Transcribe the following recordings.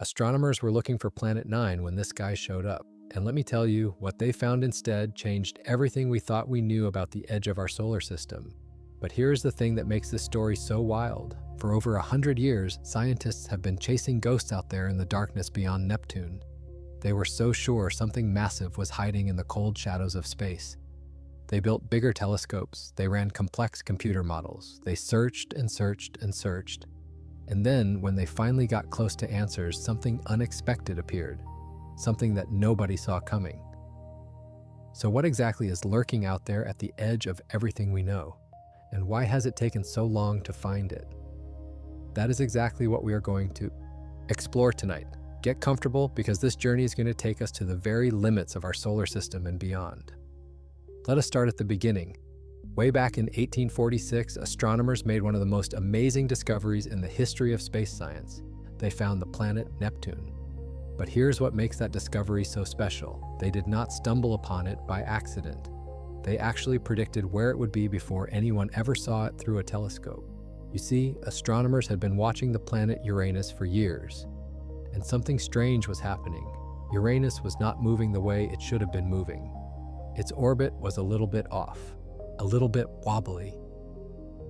Astronomers were looking for Planet 9 when this guy showed up. And let me tell you, what they found instead changed everything we thought we knew about the edge of our solar system. But here's the thing that makes this story so wild. For over 100 years, scientists have been chasing ghosts out there in the darkness beyond Neptune. They were so sure something massive was hiding in the cold shadows of space. They built bigger telescopes, they ran complex computer models, they searched and searched and searched. And then, when they finally got close to answers, something unexpected appeared. Something that nobody saw coming. So what exactly is lurking out there at the edge of everything we know? And why has it taken so long to find it? That is exactly what we are going to explore tonight. Get comfortable, because this journey is going to take us to the very limits of our solar system and beyond. Let us start at the beginning. Way back in 1846, astronomers made one of the most amazing discoveries in the history of space science. They found the planet Neptune. But here's what makes that discovery so special. They did not stumble upon it by accident. They actually predicted where it would be before anyone ever saw it through a telescope. You see, astronomers had been watching the planet Uranus for years, and something strange was happening. Uranus was not moving the way it should have been moving. Its orbit was a little bit off, a little bit wobbly.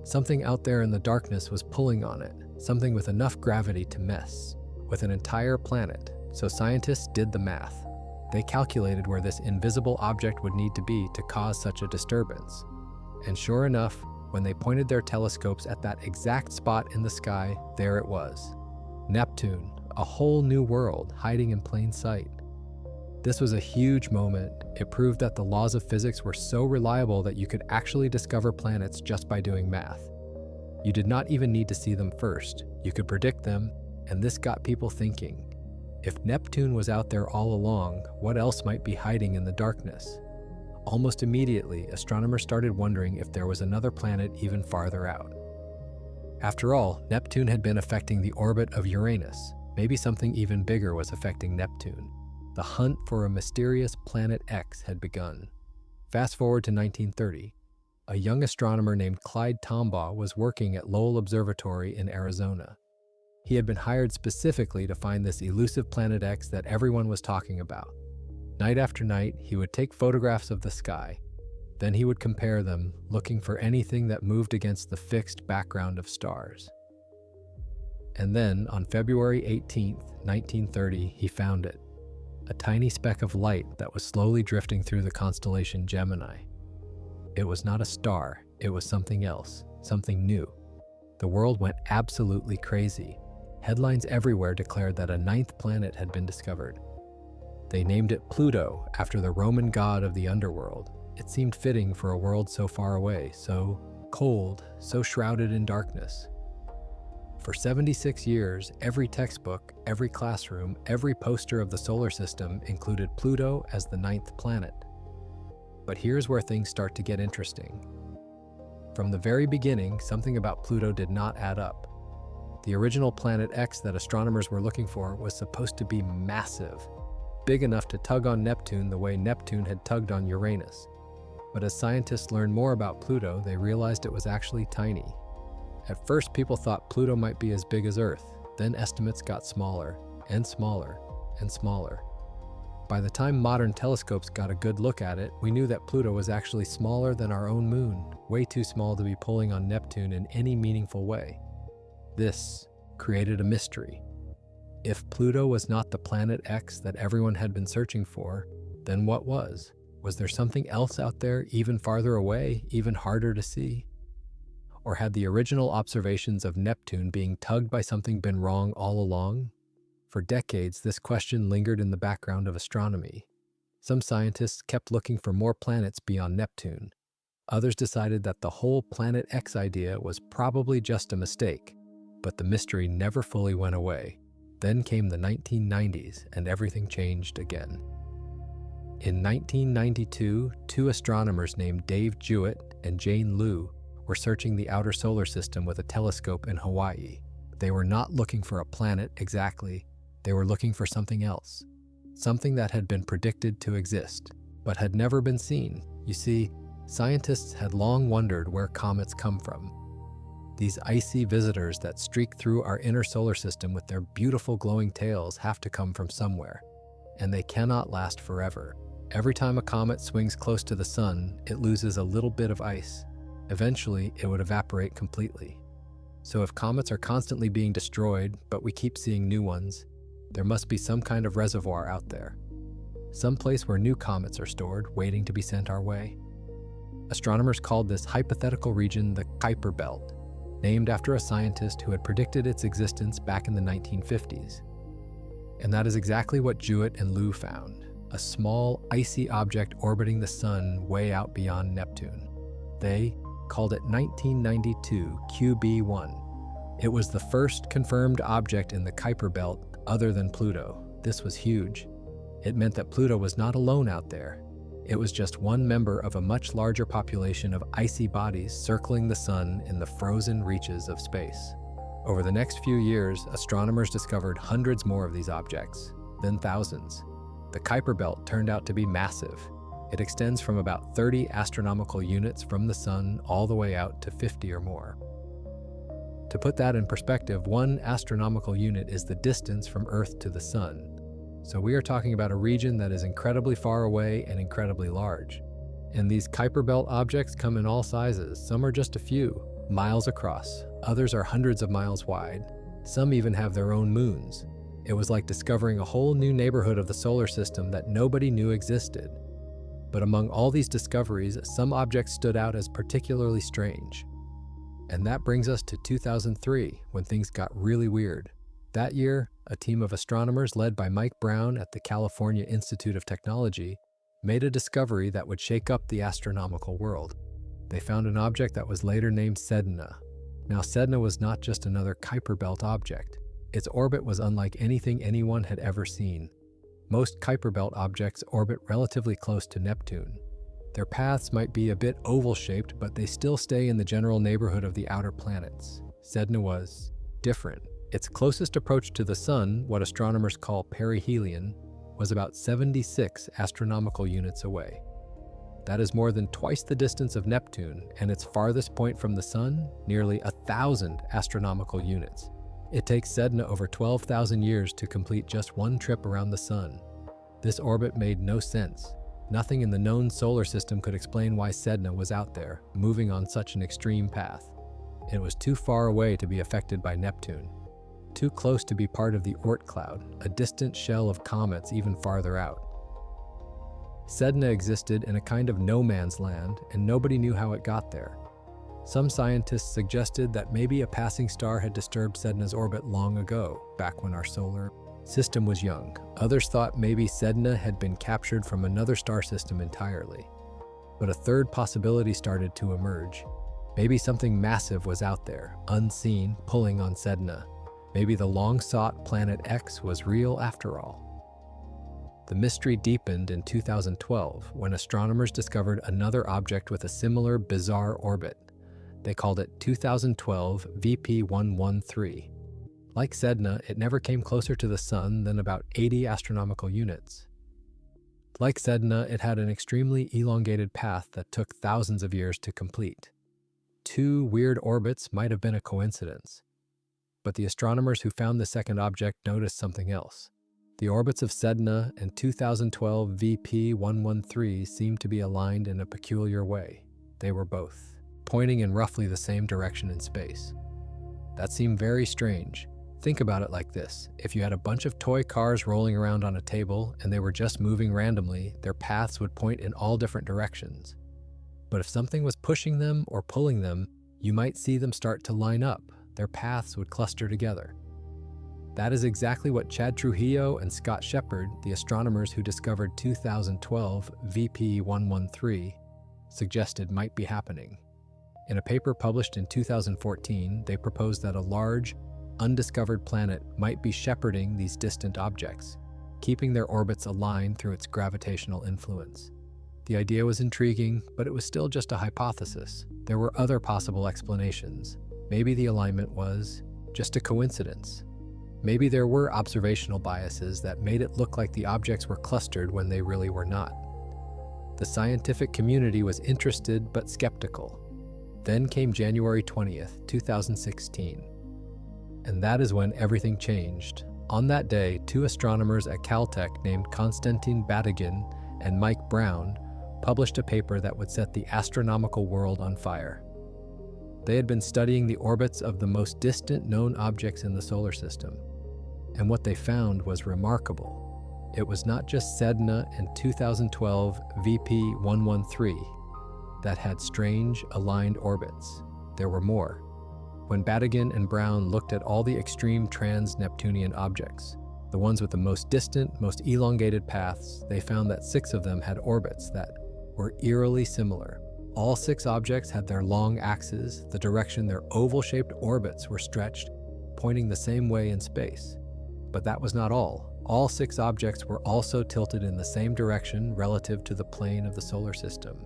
Something out there in the darkness was pulling on it, something with enough gravity to mess with an entire planet. So scientists did the math. They calculated where this invisible object would need to be to cause such a disturbance. And sure enough, when they pointed their telescopes at that exact spot in the sky, there it was. Neptune, a whole new world hiding in plain sight. This was a huge moment. It proved that the laws of physics were so reliable that you could actually discover planets just by doing math. You did not even need to see them first. You could predict them, and this got people thinking. If Neptune was out there all along, what else might be hiding in the darkness? Almost immediately, astronomers started wondering if there was another planet even farther out. After all, Neptune had been affecting the orbit of Uranus. Maybe something even bigger was affecting Neptune. The hunt for a mysterious Planet X had begun. Fast forward to 1930. A young astronomer named Clyde Tombaugh was working at Lowell Observatory in Arizona. He had been hired specifically to find this elusive Planet X that everyone was talking about. Night after night, he would take photographs of the sky. Then he would compare them, looking for anything that moved against the fixed background of stars. And then, on February 18, 1930, he found it. A tiny speck of light that was slowly drifting through the constellation Gemini. It was not a star, it was something else, something new. The world went absolutely crazy. Headlines everywhere declared that a ninth planet had been discovered. They named it Pluto after the Roman god of the underworld. It seemed fitting for a world so far away, so cold, so shrouded in darkness. For 76 years, every textbook, every classroom, every poster of the solar system included Pluto as the ninth planet. But here's where things start to get interesting. From the very beginning, something about Pluto did not add up. The original Planet X that astronomers were looking for was supposed to be massive, big enough to tug on Neptune the way Neptune had tugged on Uranus. But as scientists learned more about Pluto, they realized it was actually tiny. At first, people thought Pluto might be as big as Earth. Then estimates got smaller and smaller and smaller. By the time modern telescopes got a good look at it, we knew that Pluto was actually smaller than our own moon, way too small to be pulling on Neptune in any meaningful way. This created a mystery. If Pluto was not the Planet X that everyone had been searching for, then what was? Was there something else out there, even farther away, even harder to see? Or had the original observations of Neptune being tugged by something been wrong all along? For decades, this question lingered in the background of astronomy. Some scientists kept looking for more planets beyond Neptune. Others decided that the whole Planet X idea was probably just a mistake, but the mystery never fully went away. Then came the 1990s, and everything changed again. In 1992, two astronomers named Dave Jewett and Jane Liu were searching the outer solar system with a telescope in Hawaii. They were not looking for a planet exactly. They were looking for something else. Something that had been predicted to exist, but had never been seen. You see, scientists had long wondered where comets come from. These icy visitors that streak through our inner solar system with their beautiful glowing tails have to come from somewhere, and they cannot last forever. Every time a comet swings close to the sun, it loses a little bit of ice. Eventually, it would evaporate completely. So if comets are constantly being destroyed, but we keep seeing new ones, there must be some kind of reservoir out there. Some place where new comets are stored, waiting to be sent our way. Astronomers called this hypothetical region the Kuiper Belt, named after a scientist who had predicted its existence back in the 1950s. And that is exactly what Jewett and Liu found, a small, icy object orbiting the sun way out beyond Neptune. They called it 1992 QB1. It was the first confirmed object in the Kuiper Belt other than Pluto. This was huge. It meant that Pluto was not alone out there. It was just one member of a much larger population of icy bodies circling the sun in the frozen reaches of space. Over the next few years, astronomers discovered hundreds more of these objects, then thousands. The Kuiper Belt turned out to be massive. It extends from about 30 astronomical units from the sun all the way out to 50 or more. To put that in perspective, 1 astronomical unit is the distance from Earth to the sun. So we are talking about a region that is incredibly far away and incredibly large. And these Kuiper Belt objects come in all sizes. Some are just a few miles across. Others are hundreds of miles wide. Some even have their own moons. It was like discovering a whole new neighborhood of the solar system that nobody knew existed. But among all these discoveries, some objects stood out as particularly strange. And that brings us to 2003, when things got really weird. That year, a team of astronomers led by Mike Brown at the California Institute of Technology made a discovery that would shake up the astronomical world. They found an object that was later named Sedna. Now, Sedna was not just another Kuiper Belt object. Its orbit was unlike anything anyone had ever seen. Most Kuiper Belt objects orbit relatively close to Neptune. Their paths might be a bit oval-shaped, but they still stay in the general neighborhood of the outer planets. Sedna was different. Its closest approach to the sun, what astronomers call perihelion, was about 76 astronomical units away. That is more than twice the distance of Neptune, and its farthest point from the sun, nearly 1,000 astronomical units. It takes Sedna over 12,000 years to complete just one trip around the sun. This orbit made no sense. Nothing in the known solar system could explain why Sedna was out there, moving on such an extreme path. It was too far away to be affected by Neptune. Too close to be part of the Oort cloud, a distant shell of comets even farther out. Sedna existed in a kind of no man's land, and nobody knew how it got there. Some scientists suggested that maybe a passing star had disturbed Sedna's orbit long ago, back when our solar system was young. Others thought maybe Sedna had been captured from another star system entirely. But a third possibility started to emerge. Maybe something massive was out there, unseen, pulling on Sedna. Maybe the long-sought Planet X was real after all. The mystery deepened in 2012 when astronomers discovered another object with a similar bizarre orbit. They called it 2012 VP113. Like Sedna, it never came closer to the sun than about 80 astronomical units. Like Sedna, it had an extremely elongated path that took thousands of years to complete. 2 weird orbits might have been a coincidence. But the astronomers who found the second object noticed something else. The orbits of Sedna and 2012 VP113 seemed to be aligned in a peculiar way. They were both pointing in roughly the same direction in space. That seemed very strange. Think about it like this. If you had a bunch of toy cars rolling around on a table and they were just moving randomly, their paths would point in all different directions. But if something was pushing them or pulling them, you might see them start to line up. Their paths would cluster together. That is exactly what Chad Trujillo and Scott Shepard, the astronomers who discovered 2012 VP113, suggested might be happening. In a paper published in 2014, they proposed that a large, undiscovered planet might be shepherding these distant objects, keeping their orbits aligned through its gravitational influence. The idea was intriguing, but it was still just a hypothesis. There were other possible explanations. Maybe the alignment was just a coincidence. Maybe there were observational biases that made it look like the objects were clustered when they really were not. The scientific community was interested but skeptical. Then came January 20th, 2016. And that is when everything changed. On that day, two astronomers at Caltech named Konstantin Batygin and Mike Brown published a paper that would set the astronomical world on fire. They had been studying the orbits of the most distant known objects in the solar system, and what they found was remarkable. It was not just Sedna and 2012 VP113 that had strange, aligned orbits. There were more. When Batygin and Brown looked at all the extreme trans-Neptunian objects, the ones with the most distant, most elongated paths, they found that 6 of them had orbits that were eerily similar. All 6 objects had their long axes, the direction their oval-shaped orbits were stretched, pointing the same way in space. But that was not all. All 6 objects were also tilted in the same direction relative to the plane of the solar system.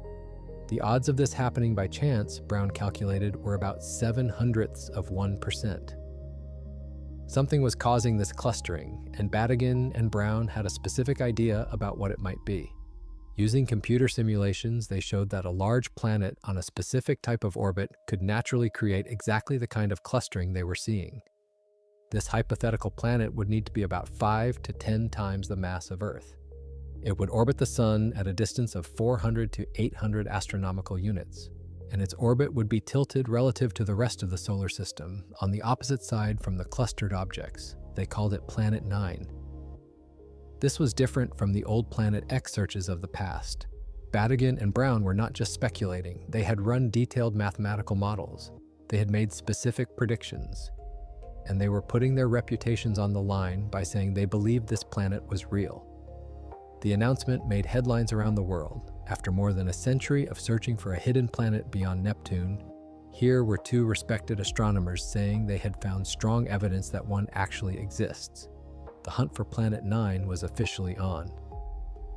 The odds of this happening by chance, Brown calculated, were about 0.07%. Something was causing this clustering, and Batygin and Brown had a specific idea about what it might be. Using computer simulations, they showed that a large planet on a specific type of orbit could naturally create exactly the kind of clustering they were seeing. This hypothetical planet would need to be about 5 to 10 times the mass of Earth. It would orbit the Sun at a distance of 400 to 800 astronomical units, and its orbit would be tilted relative to the rest of the solar system, on the opposite side from the clustered objects. They called it Planet 9. This was different from the old Planet X searches of the past. Batygin and Brown were not just speculating, they had run detailed mathematical models. They had made specific predictions. And they were putting their reputations on the line by saying they believed this planet was real. The announcement made headlines around the world. After more than a century of searching for a hidden planet beyond Neptune, here were 2 respected astronomers saying they had found strong evidence that one actually exists. The hunt for Planet 9 was officially on.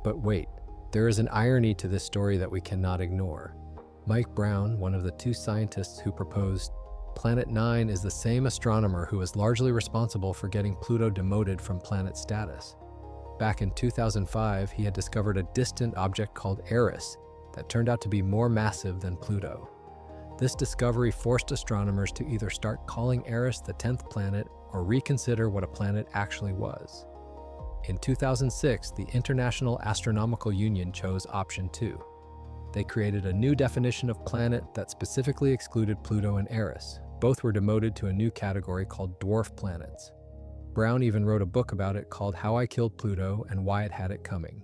But wait, there is an irony to this story that we cannot ignore. Mike Brown, one of the 2 scientists who proposed Planet 9, is the same astronomer who was largely responsible for getting Pluto demoted from planet status. Back in 2005, he had discovered a distant object called Eris that turned out to be more massive than Pluto. This discovery forced astronomers to either start calling Eris the 10th planet or reconsider what a planet actually was. In 2006, the International Astronomical Union chose option 2. They created a new definition of planet that specifically excluded Pluto and Eris. Both were demoted to a new category called dwarf planets. Brown even wrote a book about it called How I Killed Pluto and Why It Had It Coming.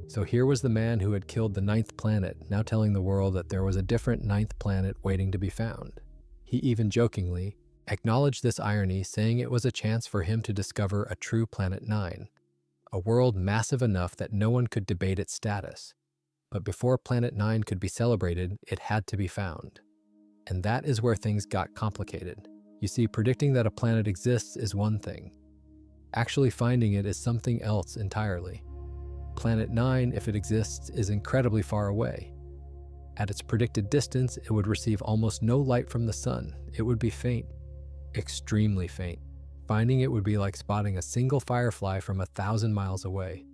So here was the man who had killed the 9th planet, now telling the world that there was a different 9th planet waiting to be found. He even jokingly acknowledged this irony, saying it was a chance for him to discover a true Planet 9, a world massive enough that no one could debate its status. But before Planet 9 could be celebrated, it had to be found. And that is where things got complicated. You see, predicting that a planet exists is one thing. Actually finding it is something else entirely. Planet 9, if it exists, is incredibly far away. At its predicted distance, it would receive almost no light from the sun. It would be faint, extremely faint. Finding it would be like spotting a single firefly from 1,000 miles away.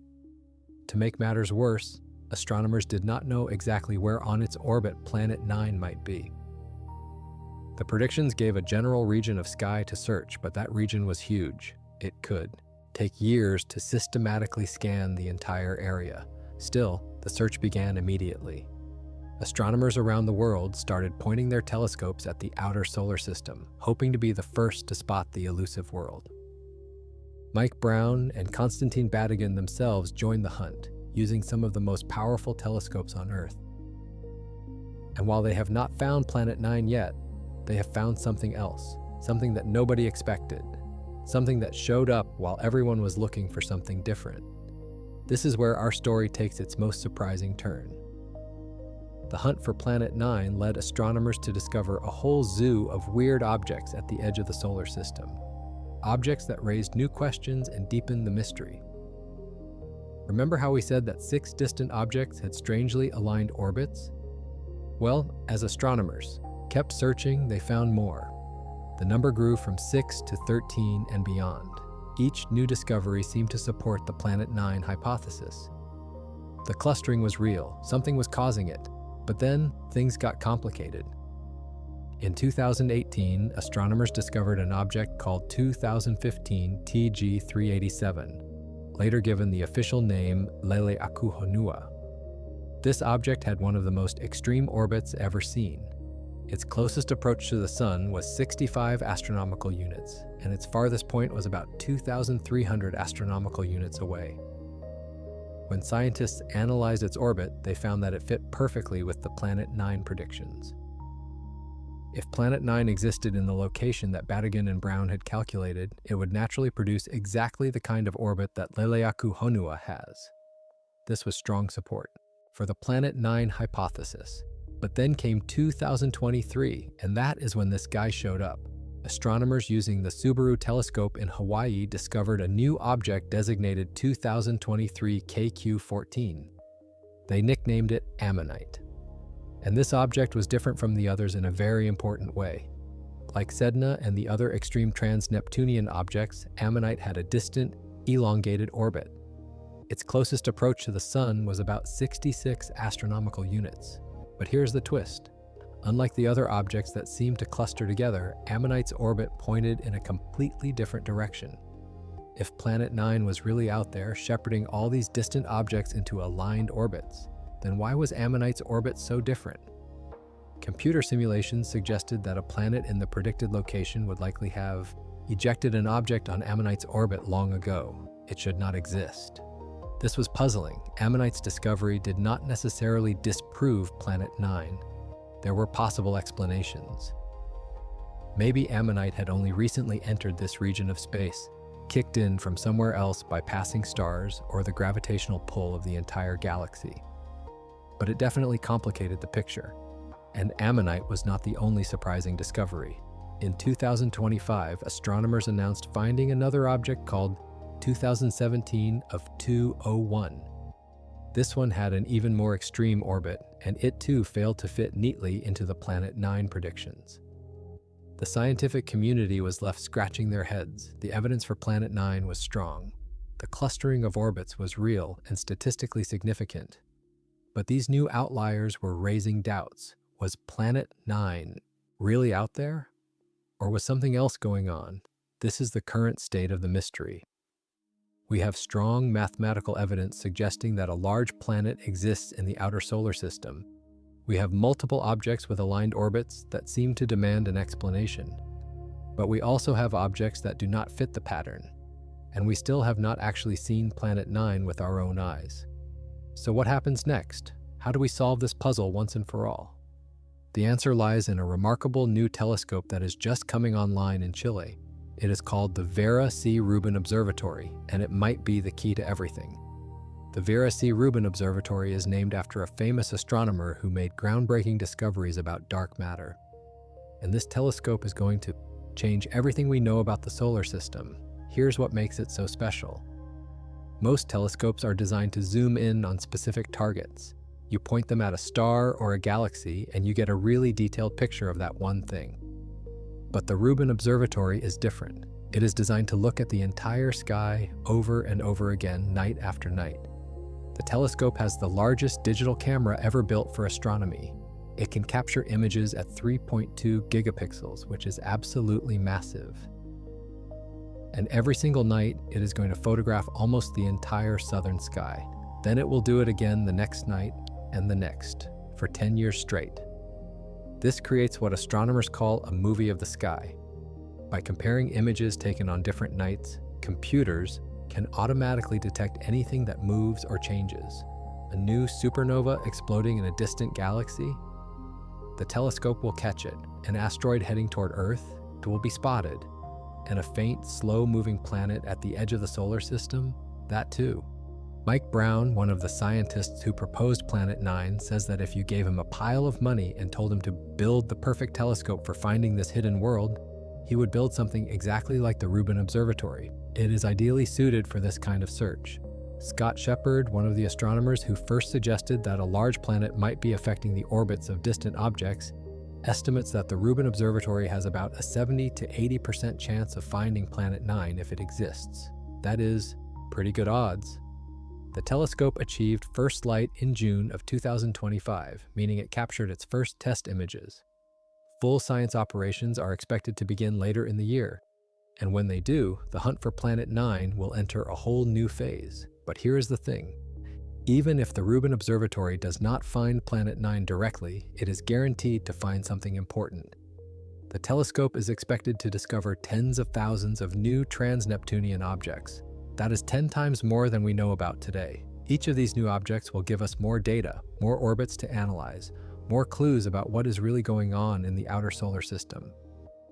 To make matters worse, astronomers did not know exactly where on its orbit Planet 9 might be. The predictions gave a general region of sky to search, but that region was huge. It could take years to systematically scan the entire area. Still, the search began immediately. Astronomers around the world started pointing their telescopes at the outer solar system, hoping to be the first to spot the elusive world. Mike Brown and Konstantin Batygin themselves joined the hunt, using some of the most powerful telescopes on Earth. And while they have not found Planet 9 yet, they have found something else, something that nobody expected, something that showed up while everyone was looking for something different. This is where our story takes its most surprising turn. The hunt for Planet 9 led astronomers to discover a whole zoo of weird objects at the edge of the solar system. Objects that raised new questions and deepened the mystery. Remember how we said that 6 distant objects had strangely aligned orbits? Well, as astronomers kept searching, they found more. The number grew from 6 to 13 and beyond. Each new discovery seemed to support the Planet 9 hypothesis. The clustering was real, something was causing it, but then things got complicated. In 2018, astronomers discovered an object called 2015 TG387, later given the official name Leleakuhonua. This object had one of the most extreme orbits ever seen. Its closest approach to the Sun was 65 astronomical units, and its farthest point was about 2,300 astronomical units away. When scientists analyzed its orbit, they found that it fit perfectly with the Planet 9 predictions. If Planet 9 existed in the location that Batygin and Brown had calculated, it would naturally produce exactly the kind of orbit that Leleakuhonua has. This was strong support for the Planet 9 hypothesis. But then came 2023, and that is when this guy showed up. Astronomers using the Subaru telescope in Hawaii discovered a new object designated 2023 KQ-14. They nicknamed it Ammonite. And this object was different from the others in a very important way. Like Sedna and the other extreme trans-Neptunian objects, Ammonite had a distant, elongated orbit. Its closest approach to the Sun was about 66 astronomical units. But here's the twist. Unlike the other objects that seemed to cluster together, Ammonite's orbit pointed in a completely different direction. If Planet 9 was really out there, shepherding all these distant objects into aligned orbits, then why was Ammonite's orbit so different? Computer simulations suggested that a planet in the predicted location would likely have ejected an object on Ammonite's orbit long ago. It should not exist. This was puzzling. Ammonite's discovery did not necessarily disprove Planet 9. There were possible explanations. Maybe Ammonite had only recently entered this region of space, kicked in from somewhere else by passing stars or the gravitational pull of the entire galaxy. But it definitely complicated the picture. And Ammonite was not the only surprising discovery. In 2025, astronomers announced finding another object called 2017 of 201. This one had an even more extreme orbit, and it too failed to fit neatly into the Planet 9 predictions. The scientific community was left scratching their heads. The evidence for Planet 9 was strong. The clustering of orbits was real and statistically significant. But these new outliers were raising doubts. Was Planet 9 really out there? Or was something else going on? This is the current state of the mystery. We have strong mathematical evidence suggesting that a large planet exists in the outer solar system. We have multiple objects with aligned orbits that seem to demand an explanation. But we also have objects that do not fit the pattern, and we still have not actually seen Planet 9 with our own eyes. So what happens next? How do we solve this puzzle once and for all? The answer lies in a remarkable new telescope that is just coming online in Chile. It is called the Vera C. Rubin Observatory, and it might be the key to everything. The Vera C. Rubin Observatory is named after a famous astronomer who made groundbreaking discoveries about dark matter. And this telescope is going to change everything we know about the solar system. Here's what makes it so special. Most telescopes are designed to zoom in on specific targets. You point them at a star or a galaxy, and you get a really detailed picture of that one thing. But the Rubin Observatory is different. It is designed to look at the entire sky over and over again, night after night. The telescope has the largest digital camera ever built for astronomy. It can capture images at 3.2 gigapixels, which is absolutely massive. And every single night, it is going to photograph almost the entire southern sky. Then it will do it again the next night and the next, for 10 years straight. This creates what astronomers call a movie of the sky. By comparing images taken on different nights, computers can automatically detect anything that moves or changes. A new supernova exploding in a distant galaxy? The telescope will catch it. An asteroid heading toward Earth? It will be spotted. And a faint, slow-moving planet at the edge of the solar system? That too. Mike Brown, one of the scientists who proposed Planet 9, says that if you gave him a pile of money and told him to build the perfect telescope for finding this hidden world, he would build something exactly like the Rubin Observatory. It is ideally suited for this kind of search. Scott Shepard, one of the astronomers who first suggested that a large planet might be affecting the orbits of distant objects, estimates that the Rubin Observatory has about a 70 to 80% chance of finding Planet 9 if it exists. That is, pretty good odds. The telescope achieved first light in June of 2025, meaning it captured its first test images. Full science operations are expected to begin later in the year, and when they do, the hunt for Planet 9 will enter a whole new phase. But here is the thing. Even if the Rubin Observatory does not find Planet 9 directly, it is guaranteed to find something important. The telescope is expected to discover tens of thousands of new trans-Neptunian objects. That is 10 times more than we know about today. Each of these new objects will give us more data, more orbits to analyze, more clues about what is really going on in the outer solar system.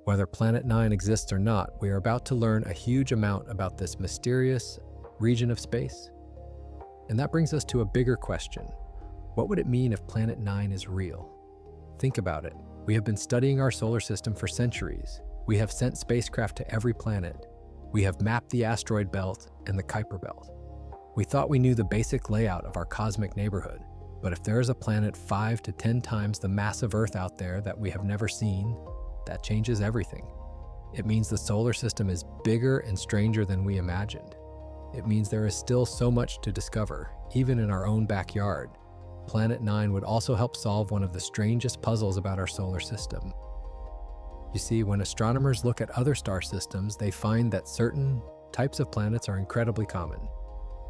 Whether Planet 9 exists or not, we are about to learn a huge amount about this mysterious region of space. And that brings us to a bigger question. What would it mean if Planet 9 is real? Think about it. We have been studying our solar system for centuries. We have sent spacecraft to every planet. We have mapped the asteroid belt and the Kuiper Belt. We thought we knew the basic layout of our cosmic neighborhood. But if there is a planet 5 to 10 times the mass of Earth out there that we have never seen, that changes everything. It means the solar system is bigger and stranger than we imagined. It means there is still so much to discover, even in our own backyard. Planet 9 would also help solve one of the strangest puzzles about our solar system. You see, when astronomers look at other star systems, they find that certain types of planets are incredibly common.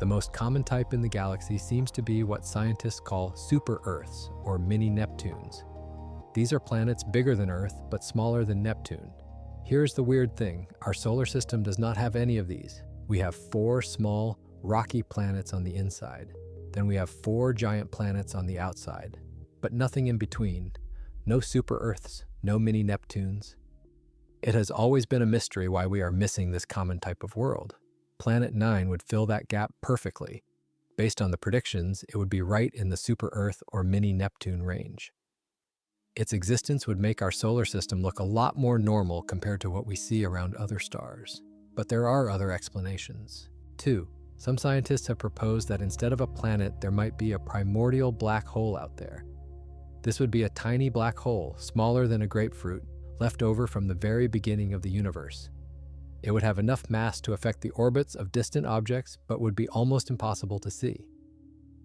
The most common type in the galaxy seems to be what scientists call super-Earths, or mini-Neptunes. These are planets bigger than Earth, but smaller than Neptune. Here's the weird thing. Our solar system does not have any of these. We have 4 small, rocky planets on the inside. Then we have 4 giant planets on the outside, but nothing in between. No super-Earths, no mini-Neptunes. It has always been a mystery why we are missing this common type of world. Planet 9 would fill that gap perfectly. Based on the predictions, it would be right in the super-Earth or mini-Neptune range. Its existence would make our solar system look a lot more normal compared to what we see around other stars. But there are other explanations. 2. Some scientists have proposed that instead of a planet, there might be a primordial black hole out there. This would be a tiny black hole, smaller than a grapefruit, left over from the very beginning of the universe. It would have enough mass to affect the orbits of distant objects, but would be almost impossible to see.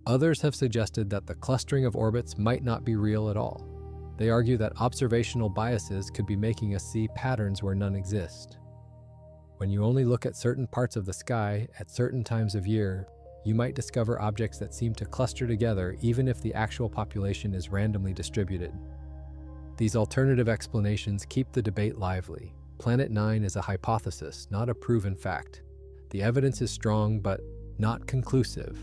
Others have suggested that the clustering of orbits might not be real at all. They argue that observational biases could be making us see patterns where none exist. When you only look at certain parts of the sky at certain times of year, you might discover objects that seem to cluster together even if the actual population is randomly distributed. These alternative explanations keep the debate lively. Planet 9 is a hypothesis, not a proven fact. The evidence is strong, but not conclusive.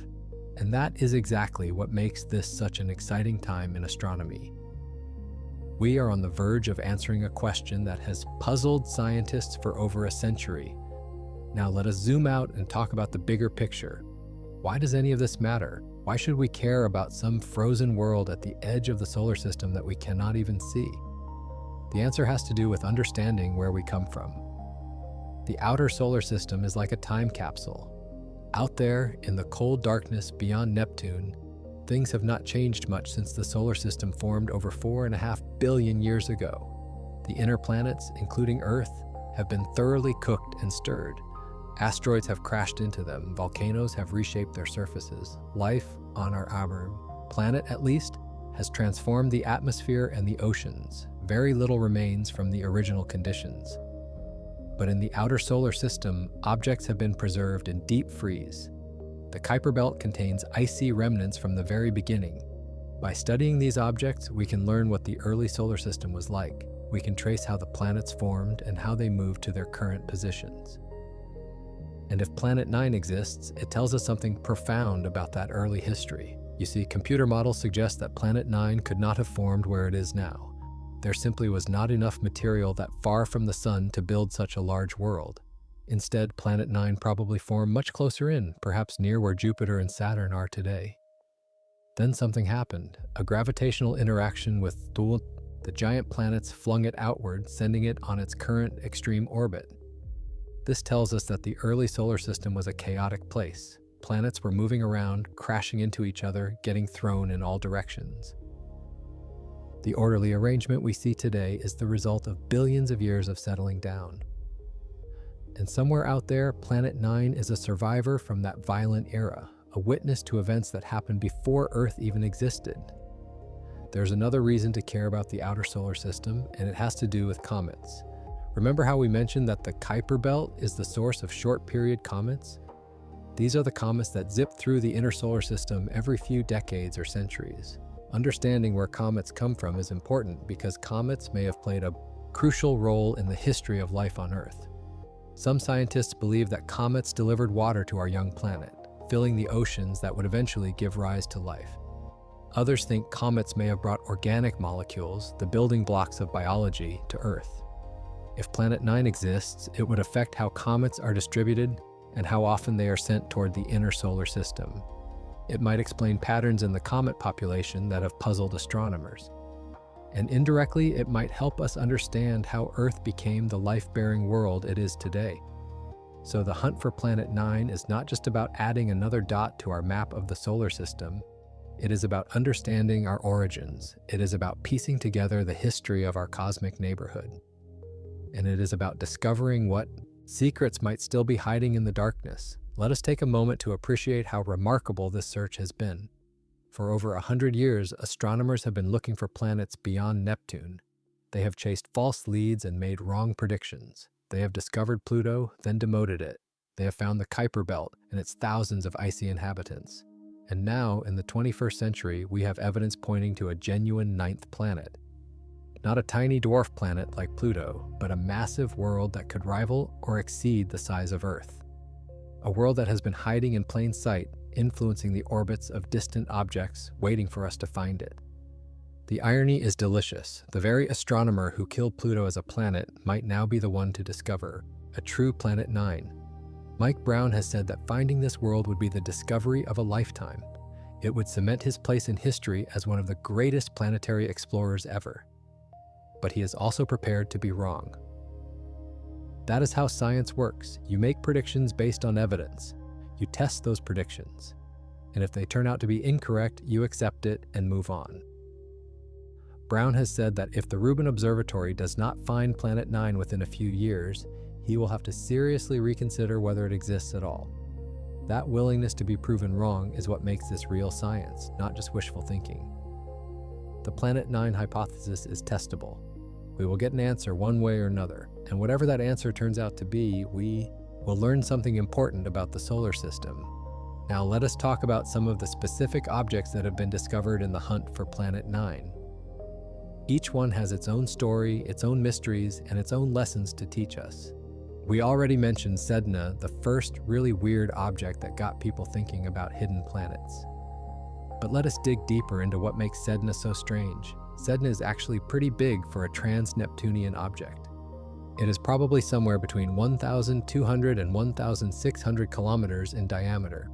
And that is exactly what makes this such an exciting time in astronomy. We are on the verge of answering a question that has puzzled scientists for over a century. Now let us zoom out and talk about the bigger picture. Why does any of this matter? Why should we care about some frozen world at the edge of the solar system that we cannot even see? The answer has to do with understanding where we come from. The outer solar system is like a time capsule. Out there, in the cold darkness beyond Neptune, things have not changed much since the solar system formed over 4.5 billion years ago. The inner planets, including Earth, have been thoroughly cooked and stirred. Asteroids have crashed into them, volcanoes have reshaped their surfaces. Life on our planet, at least, has transformed the atmosphere and the oceans. Very little remains from the original conditions. But in the outer solar system, objects have been preserved in deep freeze. The Kuiper Belt contains icy remnants from the very beginning. By studying these objects, we can learn what the early solar system was like. We can trace how the planets formed and how they moved to their current positions. And if Planet 9 exists, it tells us something profound about that early history. You see, computer models suggest that Planet 9 could not have formed where it is now. There simply was not enough material that far from the Sun to build such a large world. Instead, Planet 9 probably formed much closer in, perhaps near where Jupiter and Saturn are today. Then something happened. A gravitational interaction with the giant planets flung it outward, sending it on its current extreme orbit. This tells us that the early solar system was a chaotic place. Planets were moving around, crashing into each other, getting thrown in all directions. The orderly arrangement we see today is the result of billions of years of settling down. And somewhere out there, Planet 9 is a survivor from that violent era, a witness to events that happened before Earth even existed. There's another reason to care about the outer solar system, and it has to do with comets. Remember how we mentioned that the Kuiper Belt is the source of short-period comets? These are the comets that zip through the inner solar system every few decades or centuries. Understanding where comets come from is important because comets may have played a crucial role in the history of life on Earth. Some scientists believe that comets delivered water to our young planet, filling the oceans that would eventually give rise to life. Others think comets may have brought organic molecules, the building blocks of biology, to Earth. If Planet 9 exists, it would affect how comets are distributed and how often they are sent toward the inner solar system. It might explain patterns in the comet population that have puzzled astronomers. And indirectly, it might help us understand how Earth became the life-bearing world it is today. So the hunt for Planet 9 is not just about adding another dot to our map of the solar system. It is about understanding our origins. It is about piecing together the history of our cosmic neighborhood. And it is about discovering what secrets might still be hiding in the darkness. Let us take a moment to appreciate how remarkable this search has been. For over 100 years, astronomers have been looking for planets beyond Neptune. They have chased false leads and made wrong predictions. They have discovered Pluto, then demoted it. They have found the Kuiper Belt and its thousands of icy inhabitants. And now, in the 21st century, we have evidence pointing to a genuine ninth planet. Not a tiny dwarf planet like Pluto, but a massive world that could rival or exceed the size of Earth. A world that has been hiding in plain sight, influencing the orbits of distant objects, waiting for us to find it. The irony is delicious. The very astronomer who killed Pluto as a planet might now be the one to discover a true Planet 9. Mike Brown has said that finding this world would be the discovery of a lifetime. It would cement his place in history as one of the greatest planetary explorers ever. But he is also prepared to be wrong. That is how science works. You make predictions based on evidence. You test those predictions. And if they turn out to be incorrect, you accept it and move on. Brown has said that if the Rubin Observatory does not find Planet 9 within a few years, he will have to seriously reconsider whether it exists at all. That willingness to be proven wrong is what makes this real science, not just wishful thinking. The Planet 9 hypothesis is testable. We will get an answer one way or another, and whatever that answer turns out to be, we will learn something important about the solar system. Now let us talk about some of the specific objects that have been discovered in the hunt for Planet 9. Each one has its own story, its own mysteries, and its own lessons to teach us. We already mentioned Sedna, the first really weird object that got people thinking about hidden planets. But let us dig deeper into what makes Sedna so strange. Sedna is actually pretty big for a trans-Neptunian object. It is probably somewhere between 1,200 and 1,600 kilometers in diameter.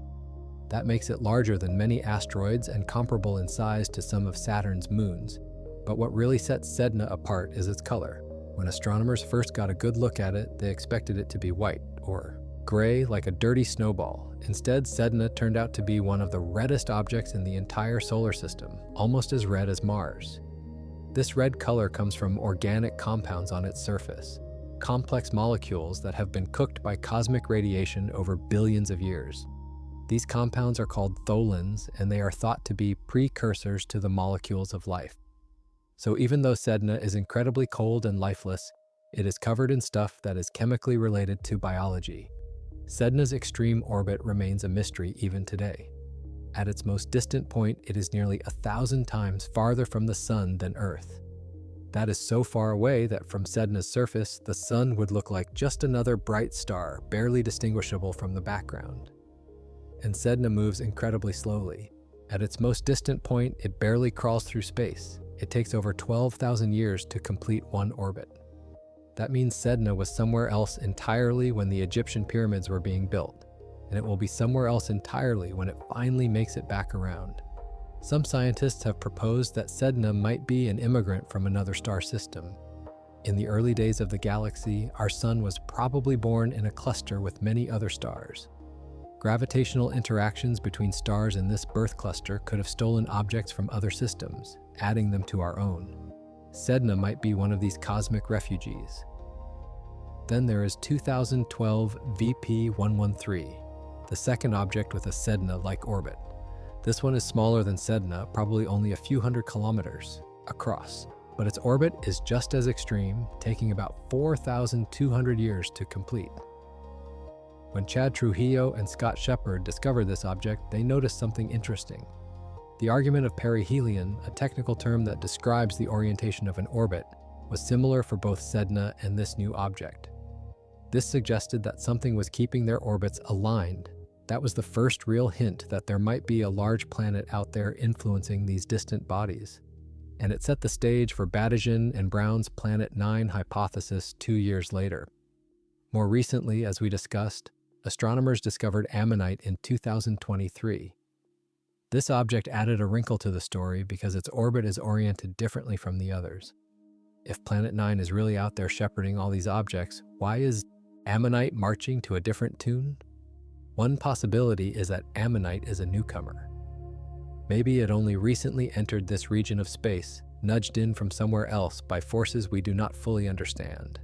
That makes it larger than many asteroids and comparable in size to some of Saturn's moons. But what really sets Sedna apart is its color. When astronomers first got a good look at it, they expected it to be white, or gray like a dirty snowball. Instead, Sedna turned out to be one of the reddest objects in the entire solar system, almost as red as Mars. This red color comes from organic compounds on its surface, complex molecules that have been cooked by cosmic radiation over billions of years. These compounds are called tholins, and they are thought to be precursors to the molecules of life. So even though Sedna is incredibly cold and lifeless, it is covered in stuff that is chemically related to biology. Sedna's extreme orbit remains a mystery even today. At its most distant point, it is nearly 1,000 times farther from the Sun than Earth. That is so far away that from Sedna's surface, the Sun would look like just another bright star, barely distinguishable from the background. And Sedna moves incredibly slowly. At its most distant point, it barely crawls through space. It takes over 12,000 years to complete one orbit. That means Sedna was somewhere else entirely when the Egyptian pyramids were being built, and it will be somewhere else entirely when it finally makes it back around. Some scientists have proposed that Sedna might be an immigrant from another star system. In the early days of the galaxy, our sun was probably born in a cluster with many other stars. Gravitational interactions between stars in this birth cluster could have stolen objects from other systems, adding them to our own. Sedna might be one of these cosmic refugees. Then there is 2012 VP113, the second object with a Sedna-like orbit. This one is smaller than Sedna, probably only a few hundred kilometers across, but its orbit is just as extreme, taking about 4,200 years to complete. When Chad Trujillo and Scott Shepard discovered this object, they noticed something interesting. The argument of perihelion, a technical term that describes the orientation of an orbit, was similar for both Sedna and this new object. This suggested that something was keeping their orbits aligned. That was the first real hint that there might be a large planet out there influencing these distant bodies. And it set the stage for Batygin and Brown's Planet 9 hypothesis 2 years later. More recently, as we discussed, astronomers discovered Ammonite in 2023. This object added a wrinkle to the story because its orbit is oriented differently from the others. If Planet 9 is really out there shepherding all these objects, why is Ammonite marching to a different tune? One possibility is that Ammonite is a newcomer. Maybe it only recently entered this region of space, nudged in from somewhere else by forces we do not fully understand.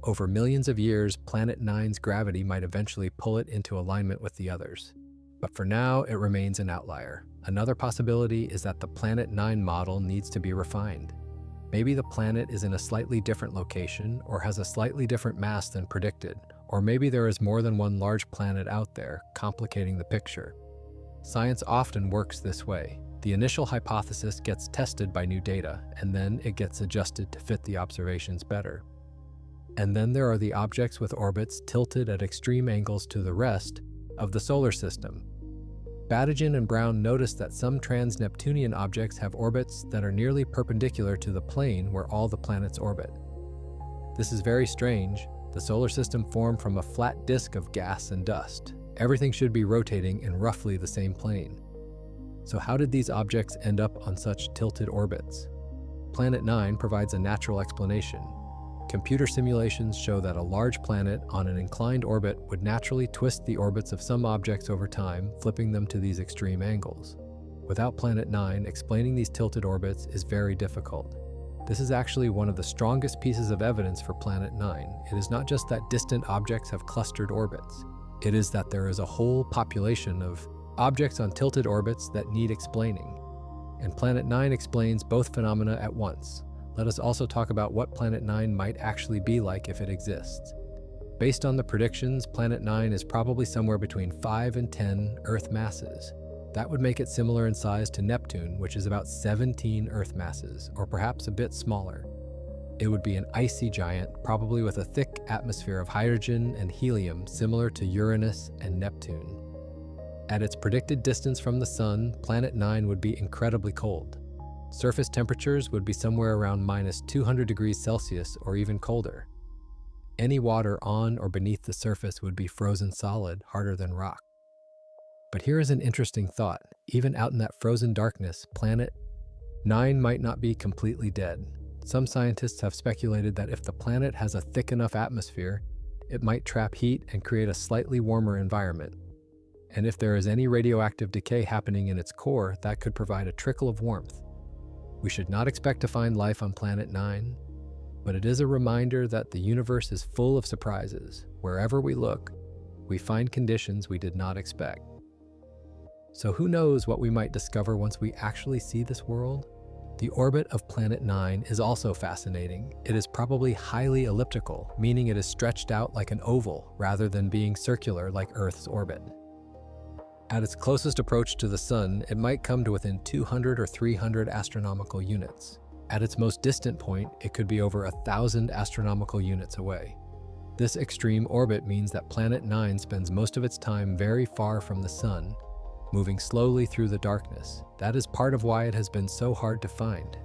Over millions of years, Planet 9's gravity might eventually pull it into alignment with the others. But for now, it remains an outlier. Another possibility is that the Planet 9 model needs to be refined. Maybe the planet is in a slightly different location or has a slightly different mass than predicted, or maybe there is more than one large planet out there, complicating the picture. Science often works this way. The initial hypothesis gets tested by new data, and then it gets adjusted to fit the observations better. And then there are the objects with orbits tilted at extreme angles to the rest of the solar system. Batygin and Brown noticed that some trans-Neptunian objects have orbits that are nearly perpendicular to the plane where all the planets orbit. This is very strange. The solar system formed from a flat disk of gas and dust. Everything should be rotating in roughly the same plane. So how did these objects end up on such tilted orbits? Planet 9 provides a natural explanation. Computer simulations show that a large planet on an inclined orbit would naturally twist the orbits of some objects over time, flipping them to these extreme angles. Without Planet 9, explaining these tilted orbits is very difficult. This is actually one of the strongest pieces of evidence for Planet 9. It is not just that distant objects have clustered orbits. It is that there is a whole population of objects on tilted orbits that need explaining. And Planet 9 explains both phenomena at once. Let us also talk about what Planet 9 might actually be like if it exists. Based on the predictions, Planet 9 is probably somewhere between 5 and 10 Earth masses. That would make it similar in size to Neptune, which is about 17 Earth masses, or perhaps a bit smaller. It would be an icy giant, probably with a thick atmosphere of hydrogen and helium similar to Uranus and Neptune. At its predicted distance from the Sun, Planet 9 would be incredibly cold. Surface temperatures would be somewhere around -200 degrees Celsius or even colder. Any water on or beneath the surface would be frozen solid, harder than rock. But here is an interesting thought. Even out in that frozen darkness, Planet 9 might not be completely dead. Some scientists have speculated that if the planet has a thick enough atmosphere, it might trap heat and create a slightly warmer environment. And if there is any radioactive decay happening in its core, that could provide a trickle of warmth. We should not expect to find life on Planet 9, but it is a reminder that the universe is full of surprises. Wherever we look, we find conditions we did not expect. So who knows what we might discover once we actually see this world? The orbit of Planet 9 is also fascinating. It is probably highly elliptical, meaning it is stretched out like an oval rather than being circular like Earth's orbit. At its closest approach to the Sun, it might come to within 200 or 300 astronomical units. At its most distant point, it could be over 1,000 astronomical units away. This extreme orbit means that Planet 9 spends most of its time very far from the Sun, moving slowly through the darkness. That is part of why it has been so hard to find.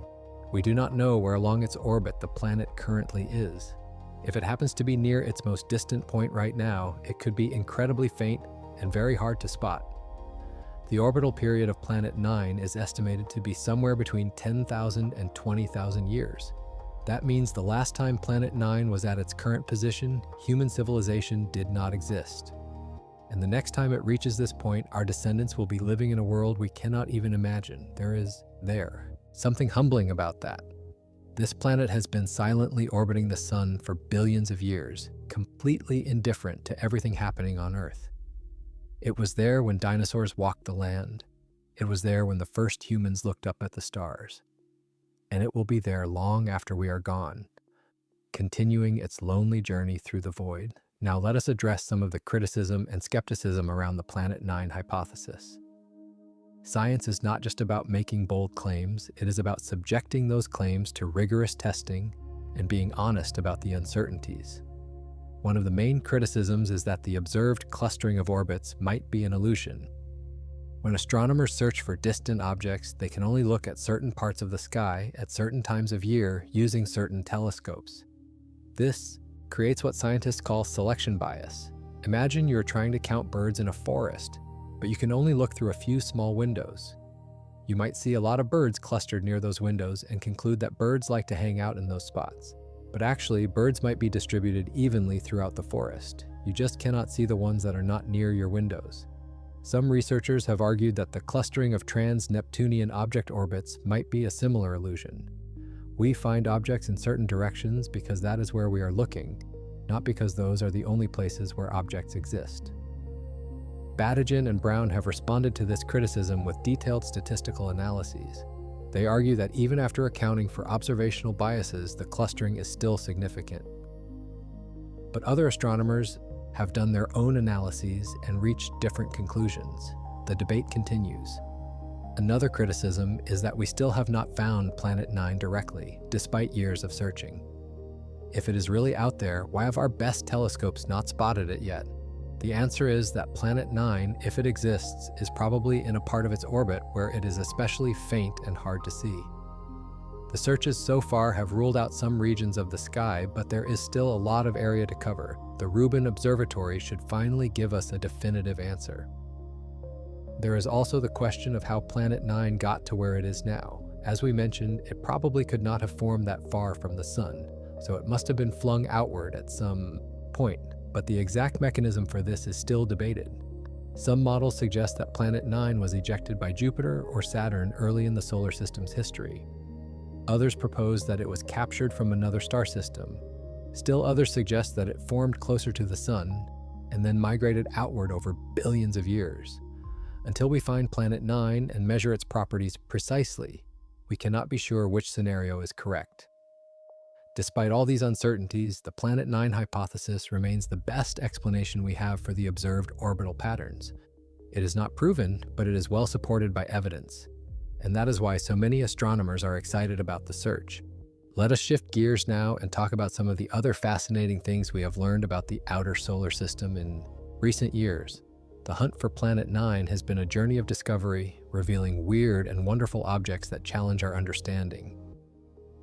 We do not know where along its orbit the planet currently is. If it happens to be near its most distant point right now, it could be incredibly faint and very hard to spot. The orbital period of Planet 9 is estimated to be somewhere between 10,000 and 20,000 years. That means the last time Planet 9 was at its current position, human civilization did not exist. And the next time it reaches this point, our descendants will be living in a world we cannot even imagine. There is something humbling about that. This planet has been silently orbiting the Sun for billions of years, completely indifferent to everything happening on Earth. It was there when dinosaurs walked the land. It was there when the first humans looked up at the stars. And it will be there long after we are gone, continuing its lonely journey through the void. Now let us address some of the criticism and skepticism around the Planet 9 hypothesis. Science is not just about making bold claims, it is about subjecting those claims to rigorous testing and being honest about the uncertainties. One of the main criticisms is that the observed clustering of orbits might be an illusion. When astronomers search for distant objects, they can only look at certain parts of the sky at certain times of year using certain telescopes. This creates what scientists call selection bias. Imagine you're trying to count birds in a forest, but you can only look through a few small windows. You might see a lot of birds clustered near those windows and conclude that birds like to hang out in those spots. But actually, birds might be distributed evenly throughout the forest. You just cannot see the ones that are not near your windows. Some researchers have argued that the clustering of trans-Neptunian object orbits might be a similar illusion. We find objects in certain directions because that is where we are looking, not because those are the only places where objects exist. Batygin and Brown have responded to this criticism with detailed statistical analyses. They argue that even after accounting for observational biases, the clustering is still significant. But other astronomers have done their own analyses and reached different conclusions. The debate continues. Another criticism is that we still have not found Planet 9 directly, despite years of searching. If it is really out there, why have our best telescopes not spotted it yet? The answer is that Planet 9, if it exists, is probably in a part of its orbit where it is especially faint and hard to see. The searches so far have ruled out some regions of the sky, but there is still a lot of area to cover. The Rubin Observatory should finally give us a definitive answer. There is also the question of how Planet 9 got to where it is now. As we mentioned, it probably could not have formed that far from the Sun, so it must have been flung outward at some point. But the exact mechanism for this is still debated. Some models suggest that Planet 9 was ejected by Jupiter or Saturn early in the solar system's history. Others propose that it was captured from another star system. Still others suggest that it formed closer to the Sun and then migrated outward over billions of years. Until we find Planet 9 and measure its properties precisely, we cannot be sure which scenario is correct. Despite all these uncertainties, the Planet 9 hypothesis remains the best explanation we have for the observed orbital patterns. It is not proven, but it is well supported by evidence. And that is why so many astronomers are excited about the search. Let us shift gears now and talk about some of the other fascinating things we have learned about the outer solar system in recent years. The hunt for Planet 9 has been a journey of discovery, revealing weird and wonderful objects that challenge our understanding.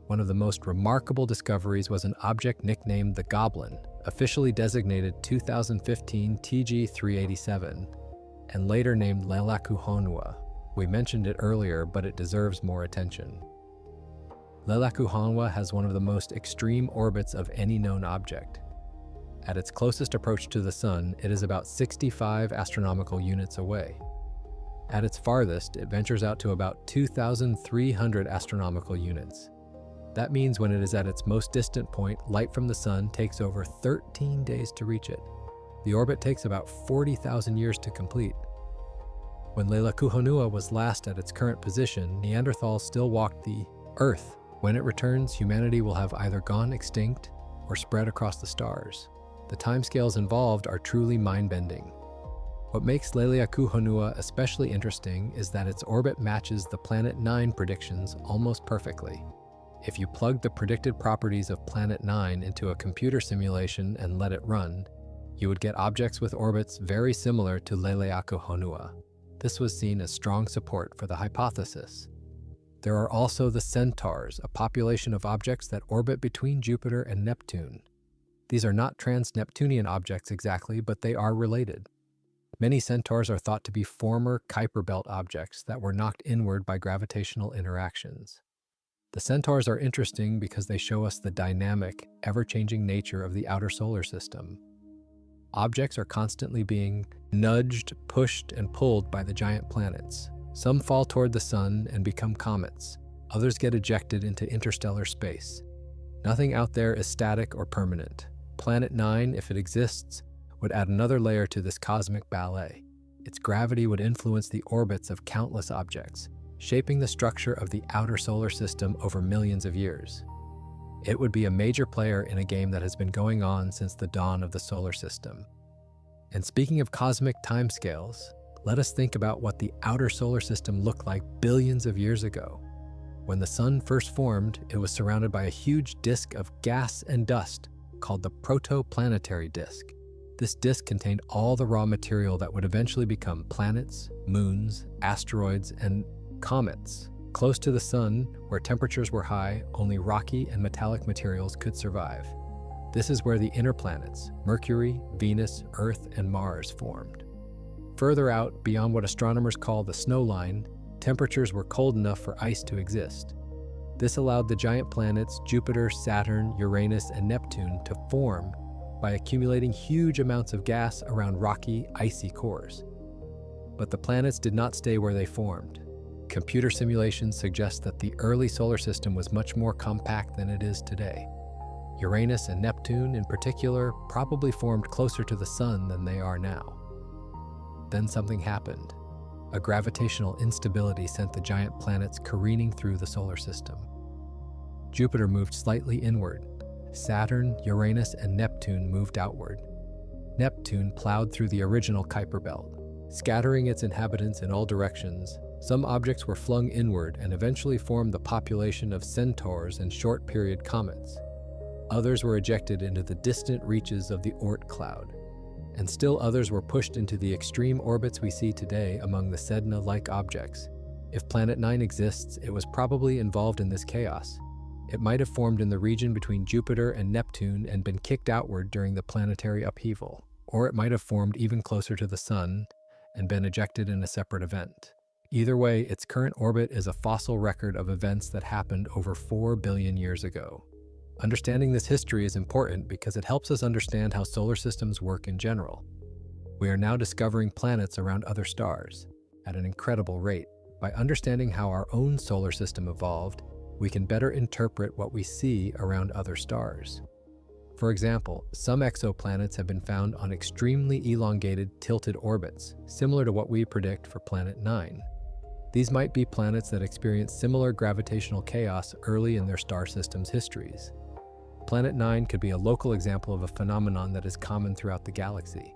One of the most remarkable discoveries was an object nicknamed the Goblin, officially designated 2015 TG387, and later named Lelakuhonua. We mentioned it earlier, but it deserves more attention. Lelakuhonua has one of the most extreme orbits of any known object. At its closest approach to the Sun, it is about 65 astronomical units away. At its farthest, it ventures out to about 2,300 astronomical units. That means when it is at its most distant point, light from the Sun takes over 13 days to reach it. The orbit takes about 40,000 years to complete. When Lelakuhonua was last at its current position, Neanderthals still walked the Earth. When it returns, humanity will have either gone extinct or spread across the stars. The timescales involved are truly mind-bending. What makes Lelakuhonua especially interesting is that its orbit matches the Planet 9 predictions almost perfectly. If you plug the predicted properties of Planet 9 into a computer simulation and let it run, you would get objects with orbits very similar to Lelakuhonua. This was seen as strong support for the hypothesis. There are also the centaurs, a population of objects that orbit between Jupiter and Neptune. These are not trans-Neptunian objects exactly, but they are related. Many centaurs are thought to be former Kuiper Belt objects that were knocked inward by gravitational interactions. The centaurs are interesting because they show us the dynamic, ever-changing nature of the outer solar system. Objects are constantly being nudged, pushed, and pulled by the giant planets. Some fall toward the Sun and become comets. Others get ejected into interstellar space. Nothing out there is static or permanent. Planet 9, if it exists, would add another layer to this cosmic ballet. its gravity would influence the orbits of countless objects, shaping the structure of the outer solar system over millions of years. It would be a major player in a game that has been going on since the dawn of the solar system. And speaking of cosmic timescales, let us think about what the outer solar system looked like billions of years ago. When the sun first formed, it was surrounded by a huge disk of gas and dust called the protoplanetary disk. This disk contained all the raw material that would eventually become planets, moons, asteroids, and comets. Close to the sun, where temperatures were high, only rocky and metallic materials could survive. This is where the inner planets, Mercury, Venus, Earth, and Mars, formed. Further out, beyond what astronomers call the snow line, temperatures were cold enough for ice to exist. This allowed the giant planets Jupiter, Saturn, Uranus, and Neptune to form by accumulating huge amounts of gas around rocky, icy cores. But the planets did not stay where they formed. Computer simulations suggest that the early solar system was much more compact than it is today. Uranus and Neptune, in particular, probably formed closer to the sun than they are now. Then something happened. A gravitational instability sent the giant planets careening through the solar system. Jupiter moved slightly inward. Saturn, Uranus, and Neptune moved outward. Neptune plowed through the original Kuiper Belt, scattering its inhabitants in all directions. Some objects were flung inward and eventually formed the population of centaurs and short-period comets. Others were ejected into the distant reaches of the Oort cloud, and still others were pushed into the extreme orbits we see today among the Sedna-like objects. If Planet 9 exists, it was probably involved in this chaos. It might have formed in the region between Jupiter and Neptune and been kicked outward during the planetary upheaval, or it might have formed even closer to the Sun and been ejected in a separate event. Either way, its current orbit is a fossil record of events that happened over 4 billion years ago. Understanding this history is important because it helps us understand how solar systems work in general. We are now discovering planets around other stars at an incredible rate. By understanding how our own solar system evolved, we can better interpret what we see around other stars. For example, some exoplanets have been found on extremely elongated, tilted orbits, similar to what we predict for Planet 9. These might be planets that experience similar gravitational chaos early in their star system's histories. Planet 9 could be a local example of a phenomenon that is common throughout the galaxy.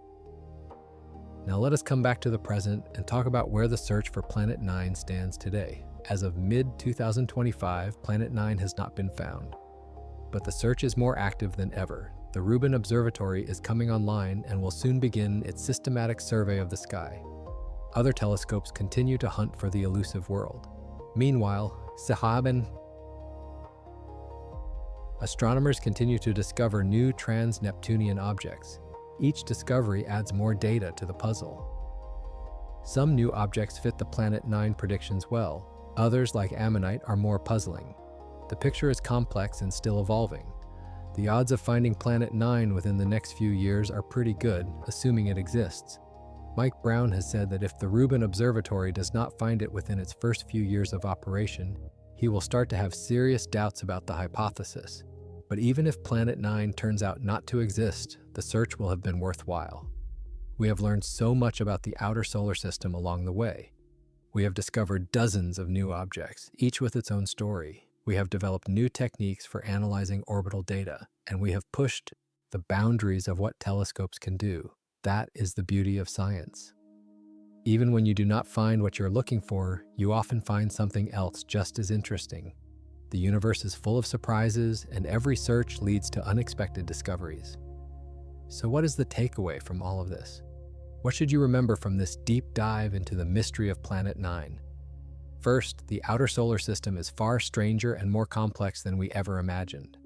Now let us come back to the present and talk about where the search for Planet 9 stands today. As of mid-2025, Planet 9 has not been found. But the search is more active than ever. The Rubin Observatory is coming online and will soon begin its systematic survey of the sky. Other telescopes continue to hunt for the elusive world. Meanwhile, astronomers continue to discover new trans-Neptunian objects. Each discovery adds more data to the puzzle. Some new objects fit the Planet 9 predictions well. Others, like Ammonite, are more puzzling. The picture is complex and still evolving. The odds of finding Planet 9 within the next few years are pretty good, assuming it exists. Mike Brown has said that if the Rubin Observatory does not find it within its first few years of operation, he will start to have serious doubts about the hypothesis. But even if Planet 9 turns out not to exist, the search will have been worthwhile. We have learned so much about the outer solar system along the way. We have discovered dozens of new objects, each with its own story. We have developed new techniques for analyzing orbital data, and we have pushed the boundaries of what telescopes can do. That is the beauty of science. Even when you do not find what you're looking for, you often find something else just as interesting. The universe is full of surprises, and every search leads to unexpected discoveries. So what is the takeaway from all of this? What should you remember from this deep dive into the mystery of Planet 9? First, the outer solar system is far stranger and more complex than we ever imagined.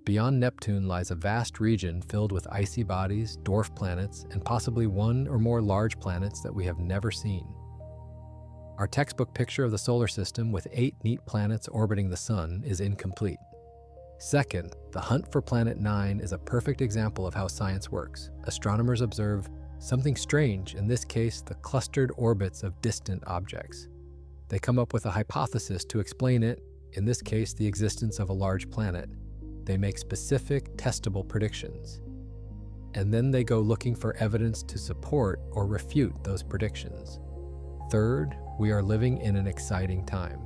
Beyond Neptune lies a vast region filled with icy bodies, dwarf planets, and possibly one or more large planets that we have never seen. Our textbook picture of the solar system with 8 neat planets orbiting the sun is incomplete. Second, the hunt for Planet 9 is a perfect example of how science works. Astronomers observe something strange, in this case, the clustered orbits of distant objects. They come up with a hypothesis to explain it, in this case, the existence of a large planet. They make specific, testable predictions. and then they go looking for evidence to support or refute those predictions. Third, we are living in an exciting time.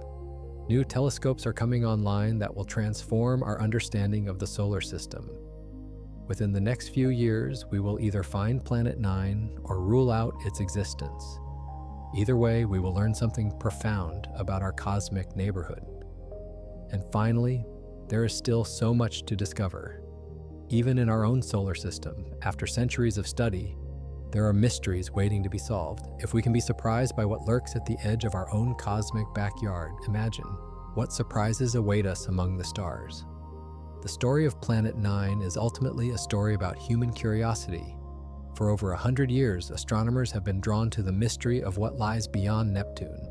New telescopes are coming online that will transform our understanding of the solar system. Within the next few years, we will either find Planet 9 or rule out its existence. Either way, we will learn something profound about our cosmic neighborhood. And finally, there is still so much to discover. Even in our own solar system, after centuries of study, there are mysteries waiting to be solved. If we can be surprised by what lurks at the edge of our own cosmic backyard, imagine what surprises await us among the stars. The story of Planet 9 is ultimately a story about human curiosity. For over 100 years, astronomers have been drawn to the mystery of what lies beyond Neptune.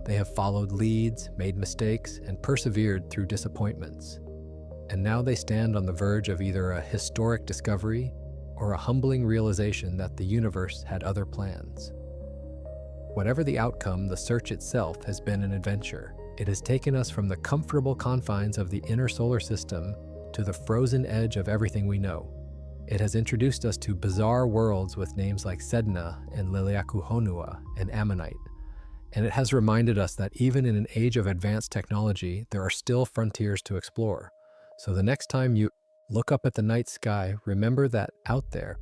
They have followed leads, made mistakes, and persevered through disappointments. And now they stand on the verge of either a historic discovery or a humbling realization that the universe had other plans. Whatever the outcome, the search itself has been an adventure. It has taken us from the comfortable confines of the inner solar system to the frozen edge of everything we know. It has introduced us to bizarre worlds with names like Sedna and Liliakuhonua and Ammonite. And it has reminded us that even in an age of advanced technology, there are still frontiers to explore. So the next time you look up at the night sky, remember that out there,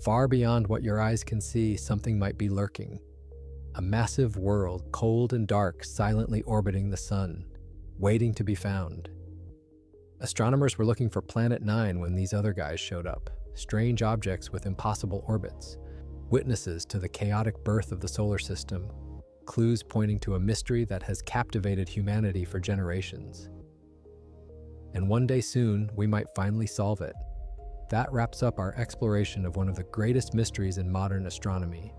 far beyond what your eyes can see, something might be lurking. A massive world, cold and dark, silently orbiting the sun, waiting to be found. Astronomers were looking for Planet 9 when these other guys showed up. Strange objects with impossible orbits, witnesses to the chaotic birth of the solar system, clues pointing to a mystery that has captivated humanity for generations. And one day soon, we might finally solve it. That wraps up our exploration of one of the greatest mysteries in modern astronomy.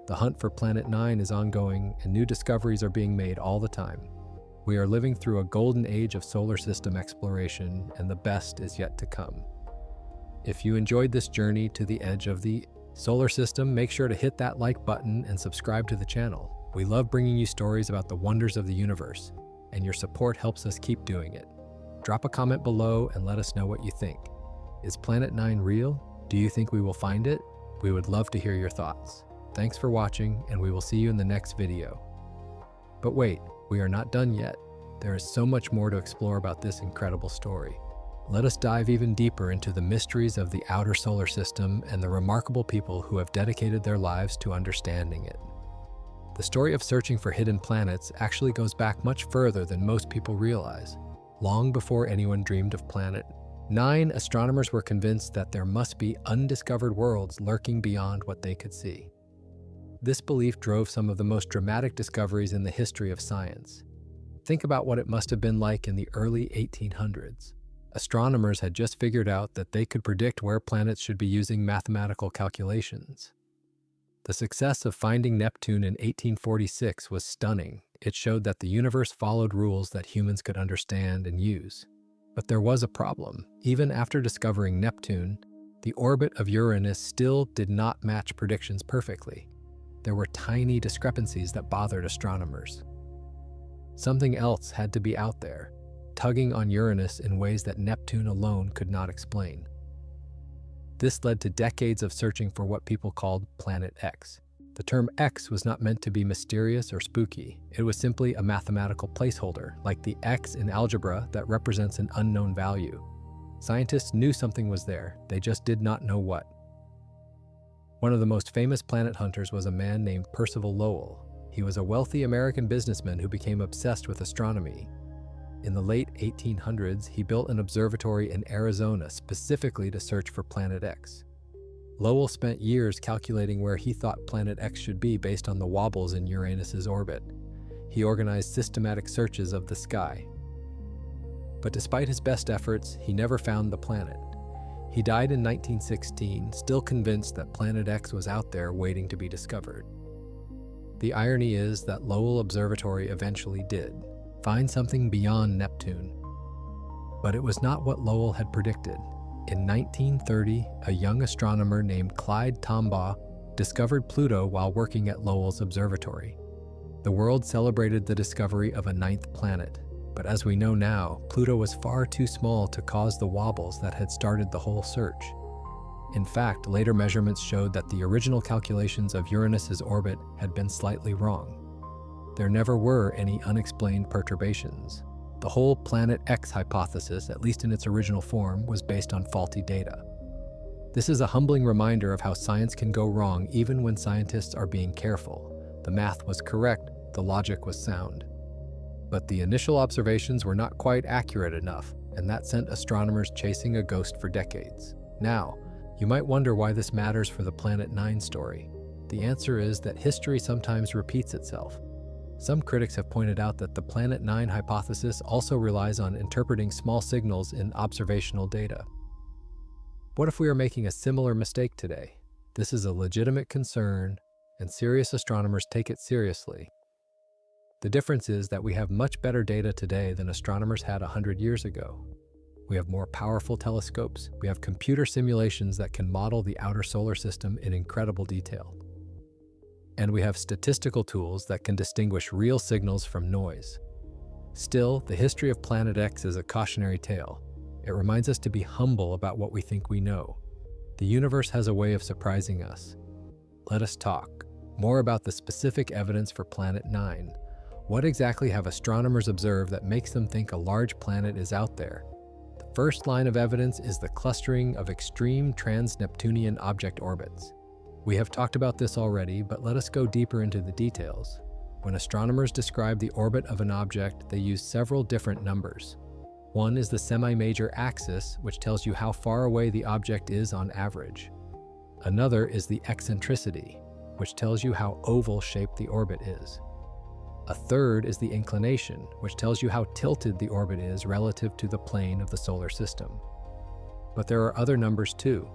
The hunt for Planet 9 is ongoing, and new discoveries are being made all the time. We are living through a golden age of solar system exploration, and the best is yet to come. If you enjoyed this journey to the edge of the solar system, make sure to hit that like button and subscribe to the channel. We love bringing you stories about the wonders of the universe, and your support helps us keep doing it. Drop a comment below and let us know what you think. Is Planet 9 real? Do you think we will find it? We would love to hear your thoughts. Thanks for watching, and we will see you in the next video. But wait, we are not done yet. There is so much more to explore about this incredible story. Let us dive even deeper into the mysteries of the outer solar system and the remarkable people who have dedicated their lives to understanding it. The story of searching for hidden planets actually goes back much further than most people realize. Long before anyone dreamed of Planet 9, astronomers were convinced that there must be undiscovered worlds lurking beyond what they could see. This belief drove some of the most dramatic discoveries in the history of science. Think about what it must have been like in the early 1800s. Astronomers had just figured out that they could predict where planets should be using mathematical calculations. The success of finding Neptune in 1846 was stunning. It showed that the universe followed rules that humans could understand and use. But there was a problem. Even after discovering Neptune, the orbit of Uranus still did not match predictions perfectly. There were tiny discrepancies that bothered astronomers. Something else had to be out there, tugging on Uranus in ways that Neptune alone could not explain. This led to decades of searching for what people called Planet X. The term X was not meant to be mysterious or spooky. It was simply a mathematical placeholder, like the X in algebra that represents an unknown value. Scientists knew something was there, they just did not know what. One of the most famous planet hunters was a man named Percival Lowell. He was a wealthy American businessman who became obsessed with astronomy. In the late 1800s, he built an observatory in Arizona specifically to search for Planet X. Lowell spent years calculating where he thought Planet X should be based on the wobbles in Uranus's orbit. He organized systematic searches of the sky. But despite his best efforts, he never found the planet. He died in 1916, still convinced that Planet X was out there waiting to be discovered. The irony is that Lowell Observatory eventually did find something beyond Neptune. But it was not what Lowell had predicted. In 1930, a young astronomer named Clyde Tombaugh discovered Pluto while working at Lowell's observatory. The world celebrated the discovery of a ninth planet, but as we know now, Pluto was far too small to cause the wobbles that had started the whole search. In fact, later measurements showed that the original calculations of Uranus's orbit had been slightly wrong. There never were any unexplained perturbations. The whole Planet X hypothesis, at least in its original form, was based on faulty data. This is a humbling reminder of how science can go wrong even when scientists are being careful. The math was correct, the logic was sound. But the initial observations were not quite accurate enough, and that sent astronomers chasing a ghost for decades. Now, you might wonder why this matters for the Planet 9 story. The answer is that history sometimes repeats itself. Some critics have pointed out that the Planet 9 hypothesis also relies on interpreting small signals in observational data. What if we are making a similar mistake today? This is a legitimate concern, and serious astronomers take it seriously. The difference is that we have much better data today than astronomers had 100 years ago. We have more powerful telescopes. We have computer simulations that can model the outer solar system in incredible detail. And we have statistical tools that can distinguish real signals from noise. Still, the history of Planet X is a cautionary tale. It reminds us to be humble about what we think we know. The universe has a way of surprising us. Let us talk more about the specific evidence for Planet 9. What exactly have astronomers observed that makes them think a large planet is out there? The first line of evidence is the clustering of extreme trans-Neptunian object orbits. We have talked about this already, but let us go deeper into the details. When astronomers describe the orbit of an object, they use several different numbers. One is the semi-major axis, which tells you how far away the object is on average. Another is the eccentricity, which tells you how oval-shaped the orbit is. A third is the inclination, which tells you how tilted the orbit is relative to the plane of the solar system. But there are other numbers too.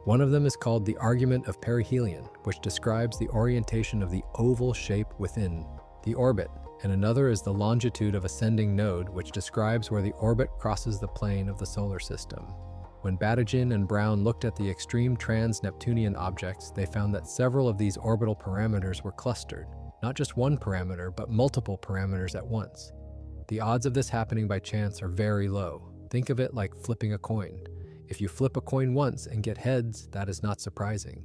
One of them is called the argument of perihelion, which describes the orientation of the oval shape within the orbit, and another is the longitude of ascending node, which describes where the orbit crosses the plane of the solar system. When Batygin and Brown looked at the extreme trans-Neptunian objects, they found that several of these orbital parameters were clustered. Not just one parameter, but multiple parameters at once. The odds of this happening by chance are very low. Think of it like flipping a coin. If you flip a coin once and get heads, that is not surprising.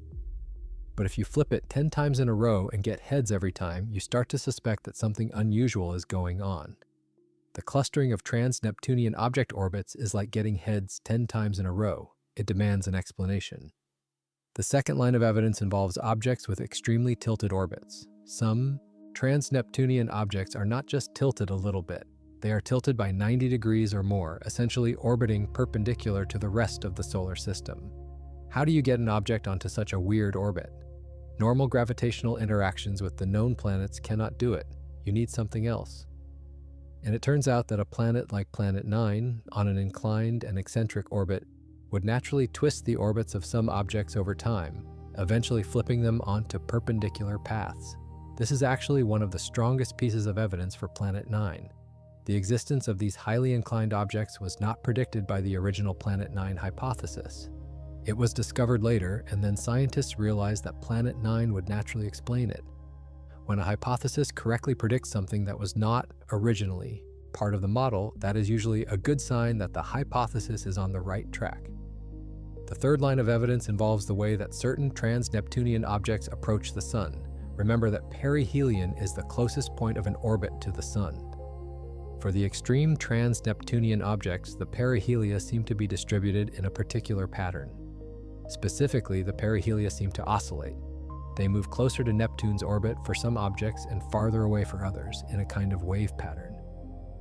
But if you flip it 10 times in a row and get heads every time, you start to suspect that something unusual is going on. The clustering of trans-Neptunian object orbits is like getting heads 10 times in a row. It demands an explanation. The second line of evidence involves objects with extremely tilted orbits. Some trans-Neptunian objects are not just tilted a little bit. They are tilted by 90 degrees or more, essentially orbiting perpendicular to the rest of the solar system. How do you get an object onto such a weird orbit? Normal gravitational interactions with the known planets cannot do it. You need something else. And it turns out that a planet like Planet 9, on an inclined and eccentric orbit, would naturally twist the orbits of some objects over time, eventually flipping them onto perpendicular paths. This is actually one of the strongest pieces of evidence for Planet 9. The existence of these highly inclined objects was not predicted by the original Planet 9 hypothesis. It was discovered later, and then scientists realized that Planet 9 would naturally explain it. When a hypothesis correctly predicts something that was not originally part of the model, that is usually a good sign that the hypothesis is on the right track. The third line of evidence involves the way that certain trans-Neptunian objects approach the Sun. Remember that perihelion is the closest point of an orbit to the Sun. For the extreme trans-Neptunian objects, the perihelia seem to be distributed in a particular pattern. Specifically, the perihelia seem to oscillate. They move closer to Neptune's orbit for some objects and farther away for others in a kind of wave pattern.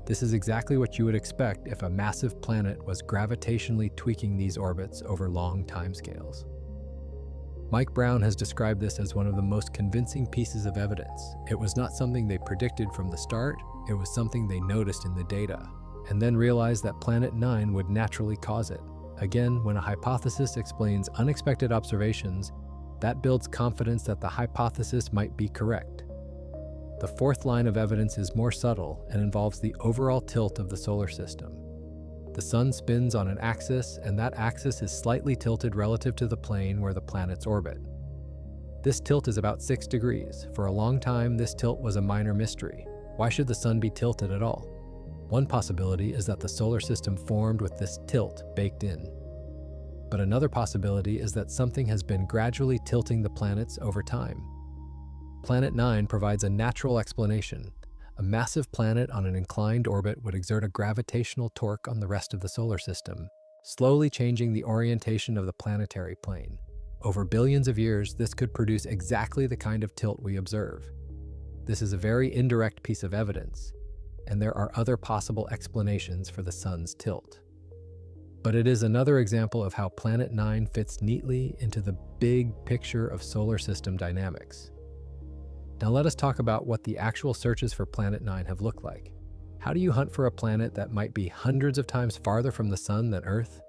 This is exactly what you would expect if a massive planet was gravitationally tweaking these orbits over long timescales. Mike Brown has described this as one of the most convincing pieces of evidence. It was not something they predicted from the start, it was something they noticed in the data, and then realized that Planet 9 would naturally cause it. Again, when a hypothesis explains unexpected observations, that builds confidence that the hypothesis might be correct. The fourth line of evidence is more subtle and involves the overall tilt of the solar system. The Sun spins on an axis, and that axis is slightly tilted relative to the plane where the planets orbit. This tilt is about 6 degrees. For a long time, this tilt was a minor mystery. Why should the Sun be tilted at all? One possibility is that the solar system formed with this tilt baked in. But another possibility is that something has been gradually tilting the planets over time. Planet 9 provides a natural explanation. A massive planet on an inclined orbit would exert a gravitational torque on the rest of the solar system, slowly changing the orientation of the planetary plane. Over billions of years, this could produce exactly the kind of tilt we observe. This is a very indirect piece of evidence, and there are other possible explanations for the sun's tilt. But it is another example of how Planet 9 fits neatly into the big picture of solar system dynamics. Now let us talk about what the actual searches for Planet 9 have looked like. How do you hunt for a planet that might be hundreds of times farther from the sun than Earth?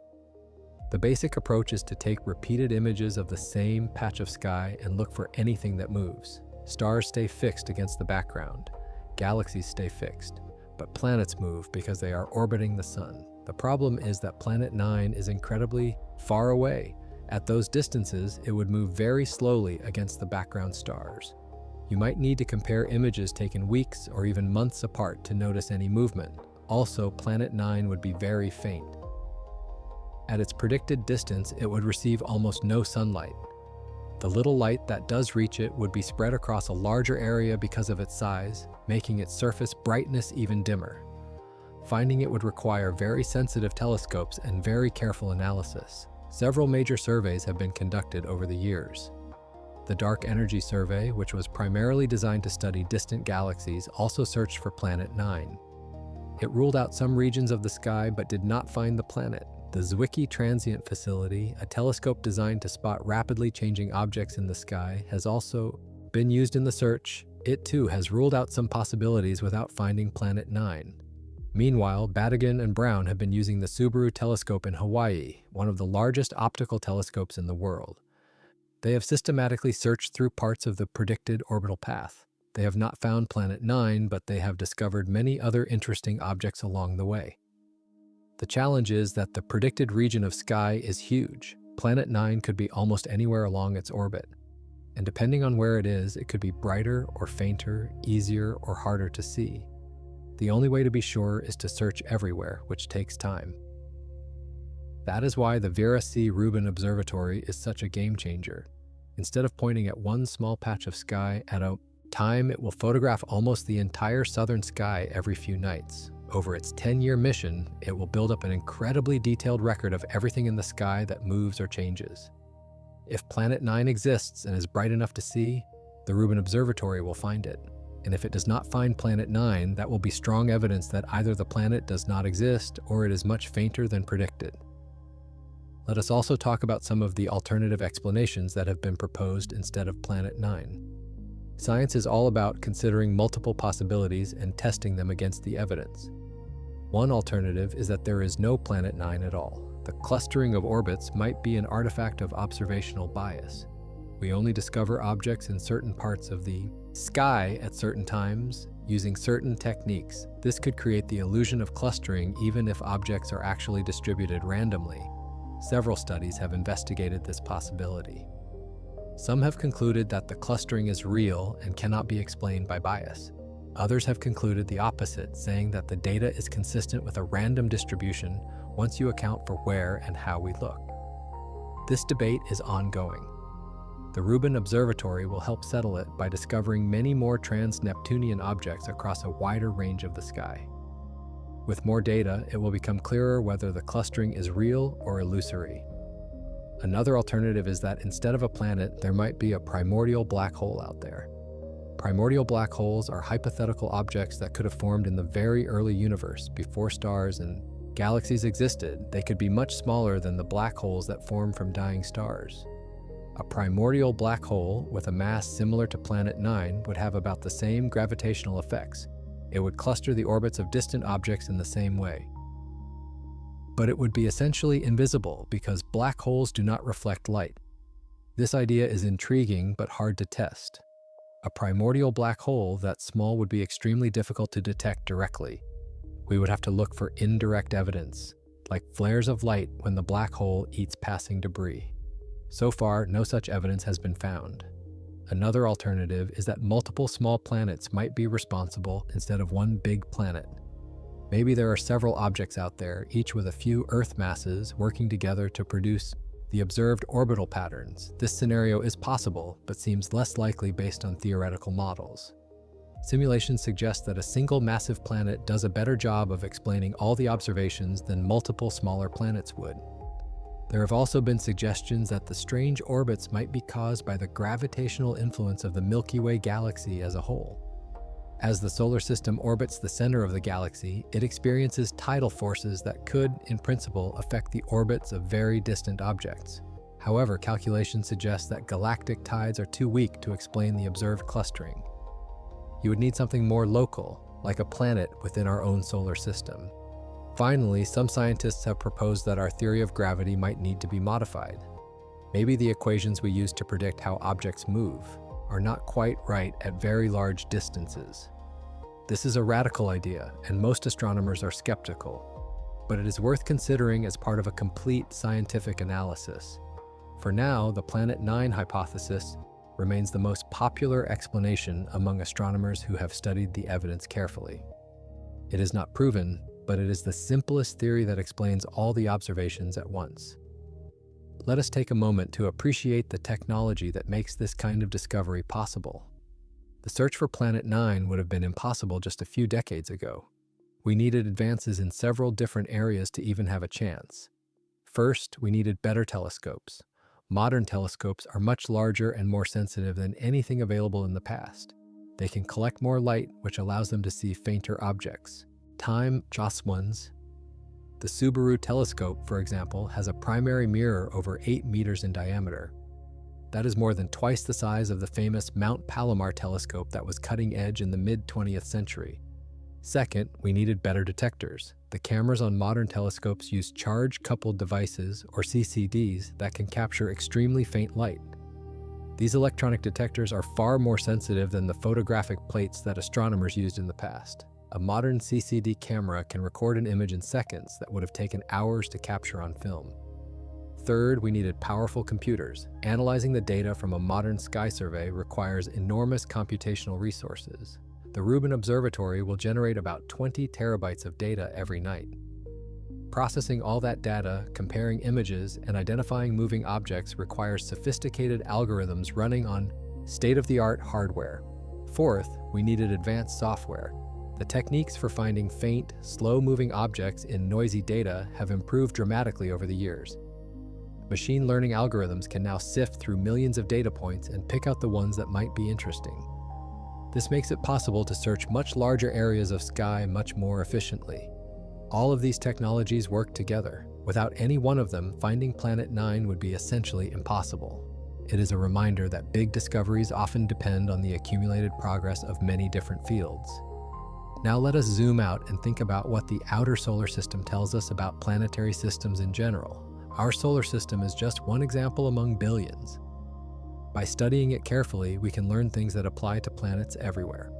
The basic approach is to take repeated images of the same patch of sky and look for anything that moves. Stars stay fixed against the background. Galaxies stay fixed. But planets move because they are orbiting the sun. The problem is that Planet 9 is incredibly far away. At those distances, it would move very slowly against the background stars. You might need to compare images taken weeks or even months apart to notice any movement. Also, Planet 9 would be very faint. At its predicted distance, it would receive almost no sunlight. The little light that does reach it would be spread across a larger area because of its size, making its surface brightness even dimmer. Finding it would require very sensitive telescopes and very careful analysis. Several major surveys have been conducted over the years. The Dark Energy Survey, which was primarily designed to study distant galaxies, also searched for Planet 9. It ruled out some regions of the sky but did not find the planet. The Zwicky Transient Facility, a telescope designed to spot rapidly changing objects in the sky, has also been used in the search. It too has ruled out some possibilities without finding Planet 9. Meanwhile, Batygin and Brown have been using the Subaru telescope in Hawaii, one of the largest optical telescopes in the world. They have systematically searched through parts of the predicted orbital path. They have not found Planet 9, but they have discovered many other interesting objects along the way. The challenge is that the predicted region of sky is huge. Planet 9 could be almost anywhere along its orbit. And depending on where it is, it could be brighter or fainter, easier or harder to see. The only way to be sure is to search everywhere, which takes time. That is why the Vera C. Rubin Observatory is such a game changer. Instead of pointing at one small patch of sky at a time, it will photograph almost the entire southern sky every few nights. Over its 10-year mission, it will build up an incredibly detailed record of everything in the sky that moves or changes. If Planet 9 exists and is bright enough to see, the Rubin Observatory will find it. And if it does not find Planet 9, that will be strong evidence that either the planet does not exist or it is much fainter than predicted. Let us also talk about some of the alternative explanations that have been proposed instead of Planet 9. Science is all about considering multiple possibilities and testing them against the evidence. One alternative is that there is no Planet 9 at all. The clustering of orbits might be an artifact of observational bias. We only discover objects in certain parts of the sky at certain times using certain techniques. This could create the illusion of clustering even if objects are actually distributed randomly. Several studies have investigated this possibility. Some have concluded that the clustering is real and cannot be explained by bias. Others have concluded the opposite, saying that the data is consistent with a random distribution once you account for where and how we look. This debate is ongoing. The Rubin Observatory will help settle it by discovering many more trans-Neptunian objects across a wider range of the sky. With more data, it will become clearer whether the clustering is real or illusory. Another alternative is that instead of a planet, there might be a primordial black hole out there. Primordial black holes are hypothetical objects that could have formed in the very early universe before stars and galaxies existed. They could be much smaller than the black holes that form from dying stars. A primordial black hole with a mass similar to Planet 9 would have about the same gravitational effects. It would cluster the orbits of distant objects in the same way. But it would be essentially invisible because black holes do not reflect light. This idea is intriguing but hard to test. A primordial black hole that small would be extremely difficult to detect directly. We would have to look for indirect evidence, like flares of light when the black hole eats passing debris. So far, no such evidence has been found. Another alternative is that multiple small planets might be responsible instead of one big planet. Maybe there are several objects out there, each with a few Earth masses working together to produce the observed orbital patterns. This scenario is possible, but seems less likely based on theoretical models. Simulations suggest that a single massive planet does a better job of explaining all the observations than multiple smaller planets would. There have also been suggestions that the strange orbits might be caused by the gravitational influence of the Milky Way galaxy as a whole. As the solar system orbits the center of the galaxy, it experiences tidal forces that could, in principle, affect the orbits of very distant objects. However, calculations suggest that galactic tides are too weak to explain the observed clustering. You would need something more local, like a planet within our own solar system. Finally, some scientists have proposed that our theory of gravity might need to be modified. Maybe the equations we use to predict how objects move are not quite right at very large distances. This is a radical idea, and most astronomers are skeptical, but it is worth considering as part of a complete scientific analysis. For now, the Planet 9 hypothesis remains the most popular explanation among astronomers who have studied the evidence carefully. It is not proven, but it is the simplest theory that explains all the observations at once. Let us take a moment to appreciate the technology that makes this kind of discovery possible. The search for Planet 9 would have been impossible just a few decades ago. We needed advances in several different areas to even have a chance. First, we needed better telescopes. Modern telescopes are much larger and more sensitive than anything available in the past. They can collect more light, which allows them to see fainter objects. Time just ones. The Subaru telescope, for example, has a primary mirror over 8 meters in diameter. That is more than twice the size of the famous Mount Palomar telescope that was cutting edge in the mid-20th century. Second, we needed better detectors. The cameras on modern telescopes use charge-coupled devices, or CCDs, that can capture extremely faint light. These electronic detectors are far more sensitive than the photographic plates that astronomers used in the past. A modern CCD camera can record an image in seconds that would have taken hours to capture on film. Third, we needed powerful computers. Analyzing the data from a modern sky survey requires enormous computational resources. The Rubin Observatory will generate about 20 terabytes of data every night. Processing all that data, comparing images, and identifying moving objects requires sophisticated algorithms running on state-of-the-art hardware. Fourth, we needed advanced software. The techniques for finding faint, slow-moving objects in noisy data have improved dramatically over the years. Machine learning algorithms can now sift through millions of data points and pick out the ones that might be interesting. This makes it possible to search much larger areas of sky much more efficiently. All of these technologies work together. Without any one of them, finding Planet 9 would be essentially impossible. It is a reminder that big discoveries often depend on the accumulated progress of many different fields. Now let us zoom out and think about what the outer solar system tells us about planetary systems in general. Our solar system is just one example among billions. By studying it carefully, we can learn things that apply to planets everywhere.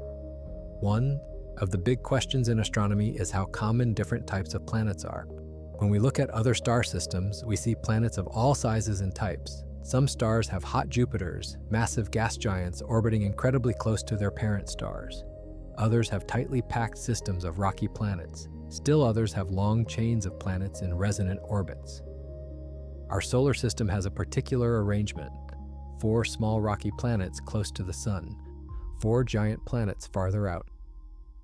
One of the big questions in astronomy is how common different types of planets are. When we look at other star systems, we see planets of all sizes and types. Some stars have hot Jupiters, massive gas giants orbiting incredibly close to their parent stars. Others have tightly packed systems of rocky planets. Still others have long chains of planets in resonant orbits. Our solar system has a particular arrangement: 4 small rocky planets close to the Sun, 4 giant planets farther out,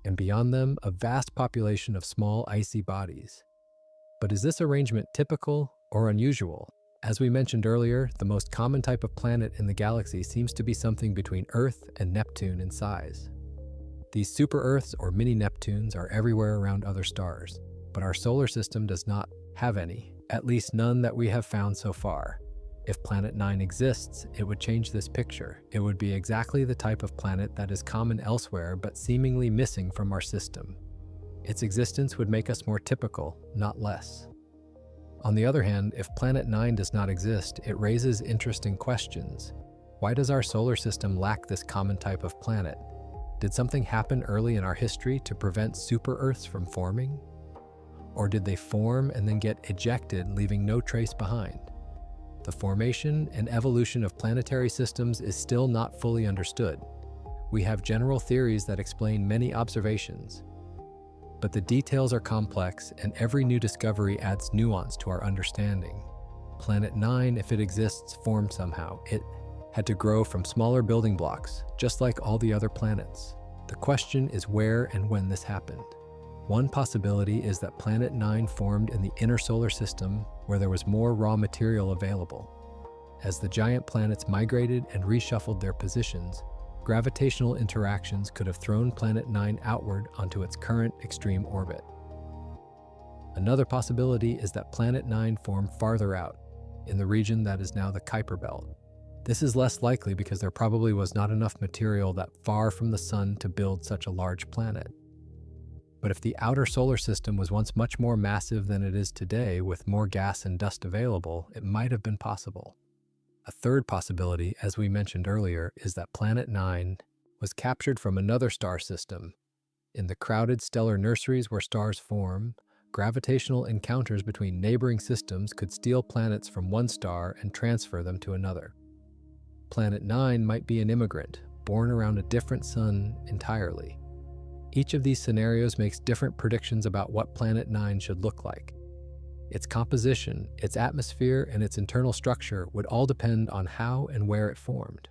and beyond them a vast population of small icy bodies. But is this arrangement typical or unusual? As we mentioned earlier, the most common type of planet in the galaxy seems to be something between Earth and Neptune in size. These super-Earths or mini-Neptunes are everywhere around other stars, but our solar system does not have any, at least none that we have found so far. If Planet 9 exists, it would change this picture. It would be exactly the type of planet that is common elsewhere but seemingly missing from our system. Its existence would make us more typical, not less. On the other hand, if Planet 9 does not exist, it raises interesting questions. Why does our solar system lack this common type of planet? Did something happen early in our history to prevent super-Earths from forming? Or did they form and then get ejected, leaving no trace behind? The formation and evolution of planetary systems is still not fully understood. We have general theories that explain many observations, but the details are complex and every new discovery adds nuance to our understanding. Planet 9, if it exists, formed somehow. It had to grow from smaller building blocks, just like all the other planets. The question is where and when this happened. One possibility is that Planet 9 formed in the inner solar system where there was more raw material available. As the giant planets migrated and reshuffled their positions, gravitational interactions could have thrown Planet 9 outward onto its current extreme orbit. Another possibility is that Planet 9 formed farther out, in the region that is now the Kuiper Belt. This is less likely because there probably was not enough material that far from the Sun to build such a large planet. But if the outer solar system was once much more massive than it is today, with more gas and dust available, it might have been possible. A third possibility, as we mentioned earlier, is that Planet 9 was captured from another star system. In the crowded stellar nurseries where stars form, gravitational encounters between neighboring systems could steal planets from one star and transfer them to another. Planet 9 might be an immigrant, born around a different sun entirely. Each of these scenarios makes different predictions about what Planet 9 should look like. Its composition, its atmosphere, and its internal structure would all depend on how and where it formed.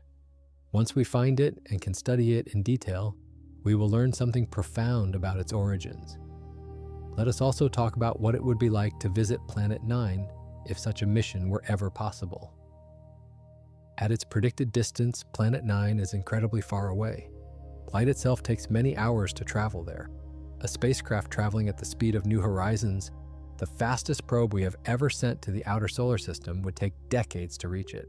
Once we find it and can study it in detail, we will learn something profound about its origins. Let us also talk about what it would be like to visit Planet 9 if such a mission were ever possible. At its predicted distance, Planet 9 is incredibly far away. Light itself takes many hours to travel there. A spacecraft traveling at the speed of New Horizons, the fastest probe we have ever sent to the outer solar system, would take decades to reach it.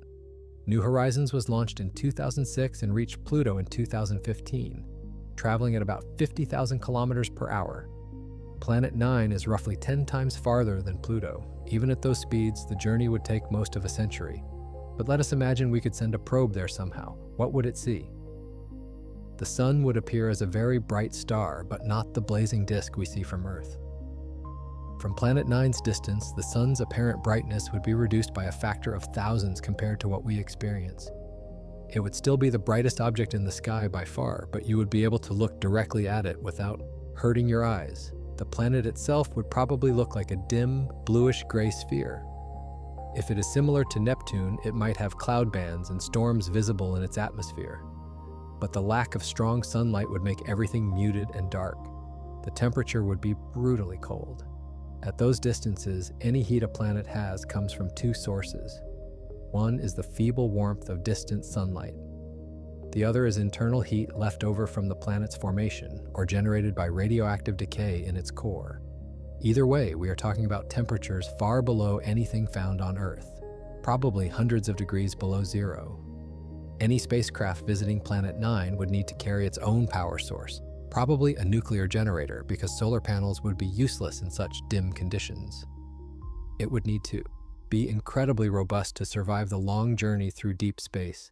New Horizons was launched in 2006 and reached Pluto in 2015, traveling at about 50,000 kilometers per hour. Planet 9 is roughly 10 times farther than Pluto. Even at those speeds, the journey would take most of a century. But let us imagine we could send a probe there somehow. What would it see? The Sun would appear as a very bright star, but not the blazing disk we see from Earth. From Planet 9's distance, the Sun's apparent brightness would be reduced by a factor of thousands compared to what we experience. It would still be the brightest object in the sky by far, but you would be able to look directly at it without hurting your eyes. The planet itself would probably look like a dim, bluish-gray sphere. If it is similar to Neptune, it might have cloud bands and storms visible in its atmosphere. But the lack of strong sunlight would make everything muted and dark. The temperature would be brutally cold. At those distances, any heat a planet has comes from two sources. One is the feeble warmth of distant sunlight. The other is internal heat left over from the planet's formation or generated by radioactive decay in its core. Either way, we are talking about temperatures far below anything found on Earth, probably hundreds of degrees below zero. Any spacecraft visiting Planet 9 would need to carry its own power source, probably a nuclear generator, because solar panels would be useless in such dim conditions. It would need to be incredibly robust to survive the long journey through deep space,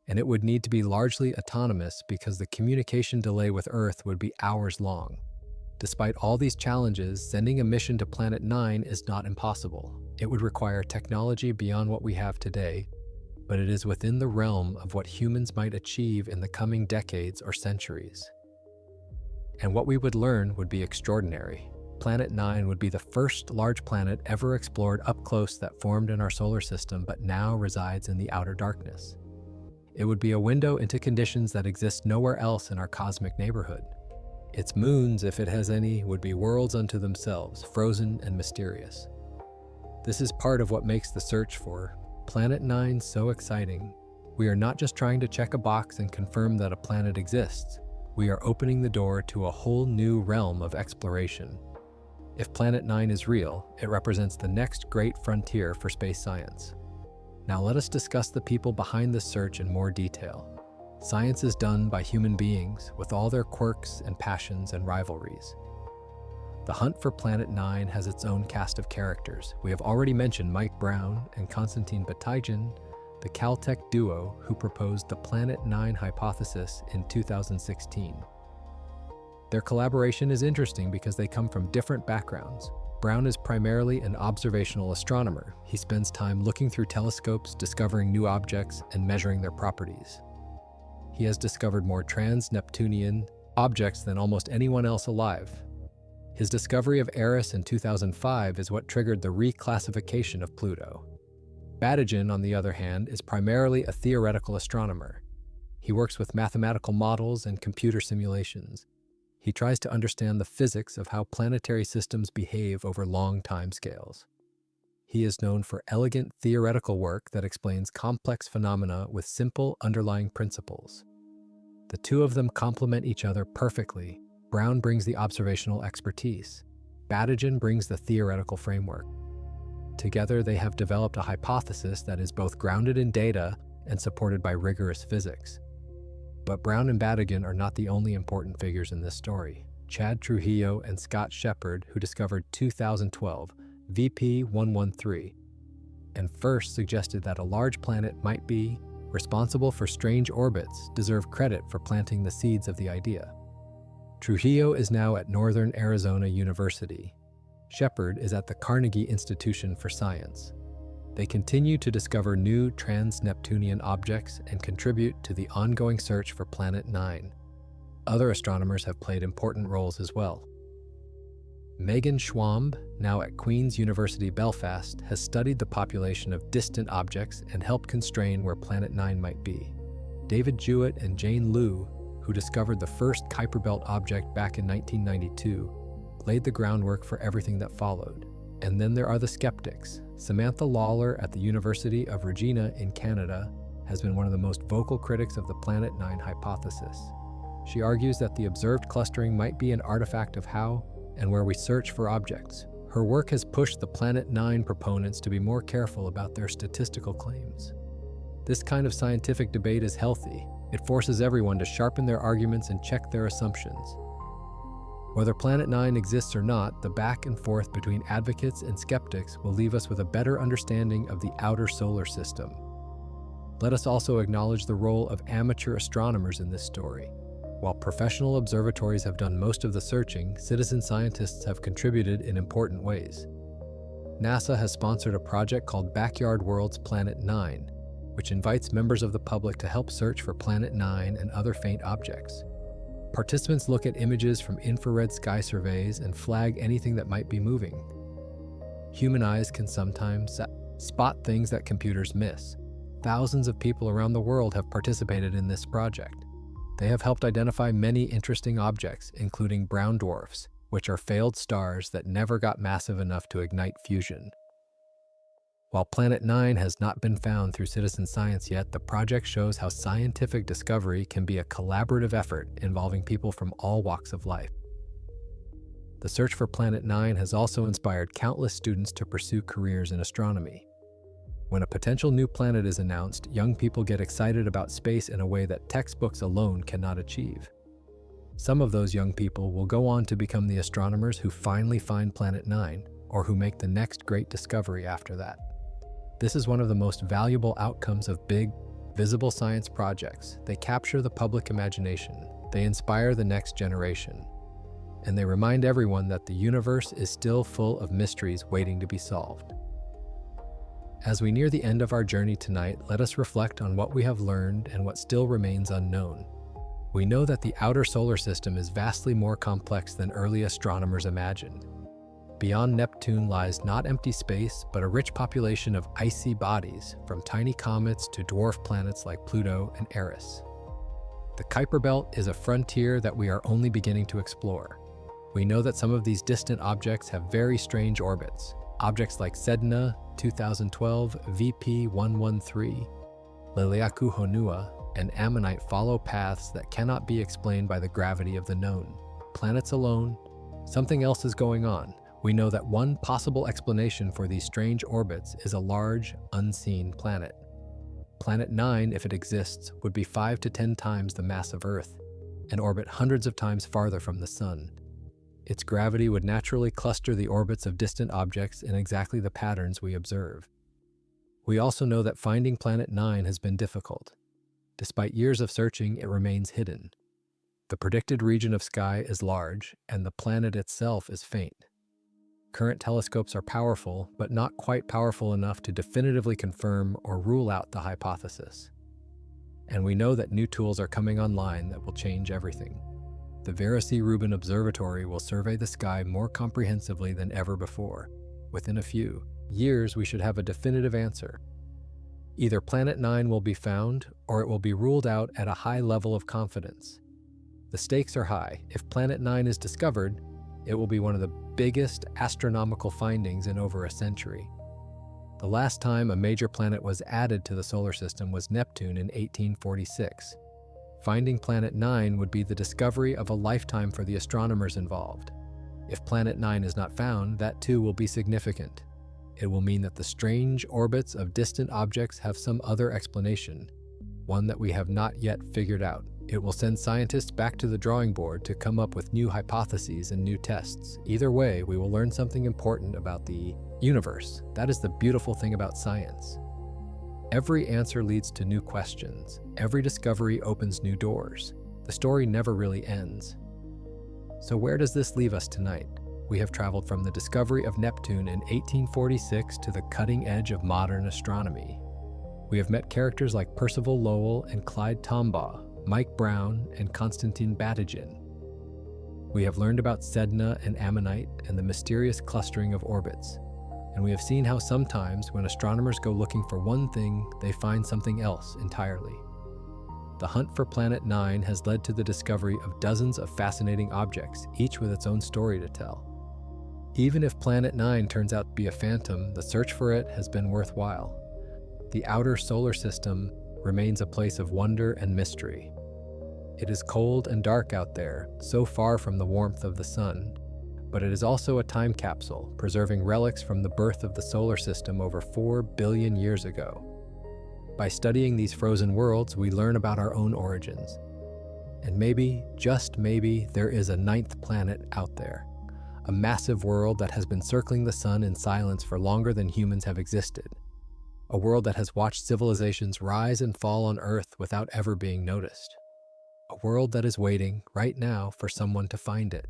and it would need to be largely autonomous because the communication delay with Earth would be hours long. Despite all these challenges, sending a mission to Planet 9 is not impossible. It would require technology beyond what we have today, but it is within the realm of what humans might achieve in the coming decades or centuries. And what we would learn would be extraordinary. Planet 9 would be the first large planet ever explored up close that formed in our solar system but now resides in the outer darkness. It would be a window into conditions that exist nowhere else in our cosmic neighborhood. Its moons, if it has any, would be worlds unto themselves, frozen and mysterious. This is part of what makes the search for Planet 9 so exciting. We are not just trying to check a box and confirm that a planet exists. We are opening the door to a whole new realm of exploration. If Planet 9 is real, it represents the next great frontier for space science. Now let us discuss the people behind this search in more detail. Science is done by human beings with all their quirks and passions and rivalries. The hunt for Planet 9 has its own cast of characters. We have already mentioned Mike Brown and Konstantin Batygin, the Caltech duo who proposed the Planet 9 hypothesis in 2016. Their collaboration is interesting because they come from different backgrounds. Brown is primarily an observational astronomer. He spends time looking through telescopes, discovering new objects, and measuring their properties. He has discovered more trans-Neptunian objects than almost anyone else alive. His discovery of Eris in 2005 is what triggered the reclassification of Pluto. Batygin, on the other hand, is primarily a theoretical astronomer. He works with mathematical models and computer simulations. He tries to understand the physics of how planetary systems behave over long timescales. He is known for elegant theoretical work that explains complex phenomena with simple underlying principles. The two of them complement each other perfectly. Brown brings the observational expertise. Batygin brings the theoretical framework. Together, they have developed a hypothesis that is both grounded in data and supported by rigorous physics. But Brown and Batygin are not the only important figures in this story. Chad Trujillo and Scott Shepard, who discovered 2012 VP113, and first suggested that a large planet might be responsible for strange orbits, deserve credit for planting the seeds of the idea. Trujillo is now at Northern Arizona University. Shepard is at the Carnegie Institution for Science. They continue to discover new trans-Neptunian objects and contribute to the ongoing search for Planet 9. Other astronomers have played important roles as well. Megan Schwamb, now at Queen's University Belfast, has studied the population of distant objects and helped constrain where Planet 9 might be. David Jewett and Jane Liu, who discovered the first Kuiper Belt object back in 1992, laid the groundwork for everything that followed. And then there are the skeptics. Samantha Lawler at the University of Regina in Canada has been one of the most vocal critics of the Planet 9 hypothesis. She argues that the observed clustering might be an artifact of how and where we search for objects. Her work has pushed the Planet 9 proponents to be more careful about their statistical claims. This kind of scientific debate is healthy. It forces everyone to sharpen their arguments and check their assumptions. Whether Planet 9 exists or not, the back and forth between advocates and skeptics will leave us with a better understanding of the outer solar system. Let us also acknowledge the role of amateur astronomers in this story. While professional observatories have done most of the searching, citizen scientists have contributed in important ways. NASA has sponsored a project called Backyard World's Planet 9, which invites members of the public to help search for Planet 9 and other faint objects. Participants look at images from infrared sky surveys and flag anything that might be moving. Human eyes can sometimes spot things that computers miss. Thousands of people around the world have participated in this project. They have helped identify many interesting objects, including brown dwarfs, which are failed stars that never got massive enough to ignite fusion. While Planet 9 has not been found through citizen science yet, the project shows how scientific discovery can be a collaborative effort involving people from all walks of life. The search for Planet 9 has also inspired countless students to pursue careers in astronomy. When a potential new planet is announced, young people get excited about space in a way that textbooks alone cannot achieve. Some of those young people will go on to become the astronomers who finally find Planet 9, or who make the next great discovery after that. This is one of the most valuable outcomes of big, visible science projects. They capture the public imagination, they inspire the next generation, and they remind everyone that the universe is still full of mysteries waiting to be solved. As we near the end of our journey tonight, let us reflect on what we have learned and what still remains unknown. We know that the outer solar system is vastly more complex than early astronomers imagined. Beyond Neptune lies not empty space, but a rich population of icy bodies, from tiny comets to dwarf planets like Pluto and Eris. The Kuiper Belt is a frontier that we are only beginning to explore. We know that some of these distant objects have very strange orbits. Objects like Sedna, 2012 VP113, Liliaku Honua, and Ammonite follow paths that cannot be explained by the gravity of the known planets alone. Something else is going on. We know that one possible explanation for these strange orbits is a large, unseen planet. Planet 9, if it exists, would be 5 to 10 times the mass of Earth and orbit hundreds of times farther from the Sun. Its gravity would naturally cluster the orbits of distant objects in exactly the patterns we observe. We also know that finding Planet 9 has been difficult. Despite years of searching, it remains hidden. The predicted region of sky is large, and the planet itself is faint. Current telescopes are powerful, but not quite powerful enough to definitively confirm or rule out the hypothesis. And we know that new tools are coming online that will change everything. The Vera C. Rubin Observatory will survey the sky more comprehensively than ever before. Within a few years, we should have a definitive answer. Either Planet 9 will be found, or it will be ruled out at a high level of confidence. The stakes are high. If Planet 9 is discovered, it will be one of the biggest astronomical findings in over a century. The last time a major planet was added to the solar system was Neptune in 1846. Finding Planet 9 would be the discovery of a lifetime for the astronomers involved. If Planet 9 is not found, that too will be significant. It will mean that the strange orbits of distant objects have some other explanation, one that we have not yet figured out. It will send scientists back to the drawing board to come up with new hypotheses and new tests. Either way, we will learn something important about the universe. That is the beautiful thing about science. Every answer leads to new questions. Every discovery opens new doors. The story never really ends. So where does this leave us tonight? We have traveled from the discovery of Neptune in 1846 to the cutting edge of modern astronomy. We have met characters like Percival Lowell and Clyde Tombaugh, Mike Brown and Konstantin Batygin. We have learned about Sedna and Ammonite and the mysterious clustering of orbits. And we have seen how sometimes when astronomers go looking for one thing, they find something else entirely. The hunt for Planet 9 has led to the discovery of dozens of fascinating objects, each with its own story to tell. Even if Planet 9 turns out to be a phantom, the search for it has been worthwhile. The outer solar system remains a place of wonder and mystery. It is cold and dark out there, so far from the warmth of the sun, but it is also a time capsule, preserving relics from the birth of the solar system over 4 billion years ago. By studying these frozen worlds, we learn about our own origins. And maybe, just maybe, there is a 9th planet out there. A massive world that has been circling the sun in silence for longer than humans have existed. A world that has watched civilizations rise and fall on Earth without ever being noticed. A world that is waiting, right now, for someone to find it.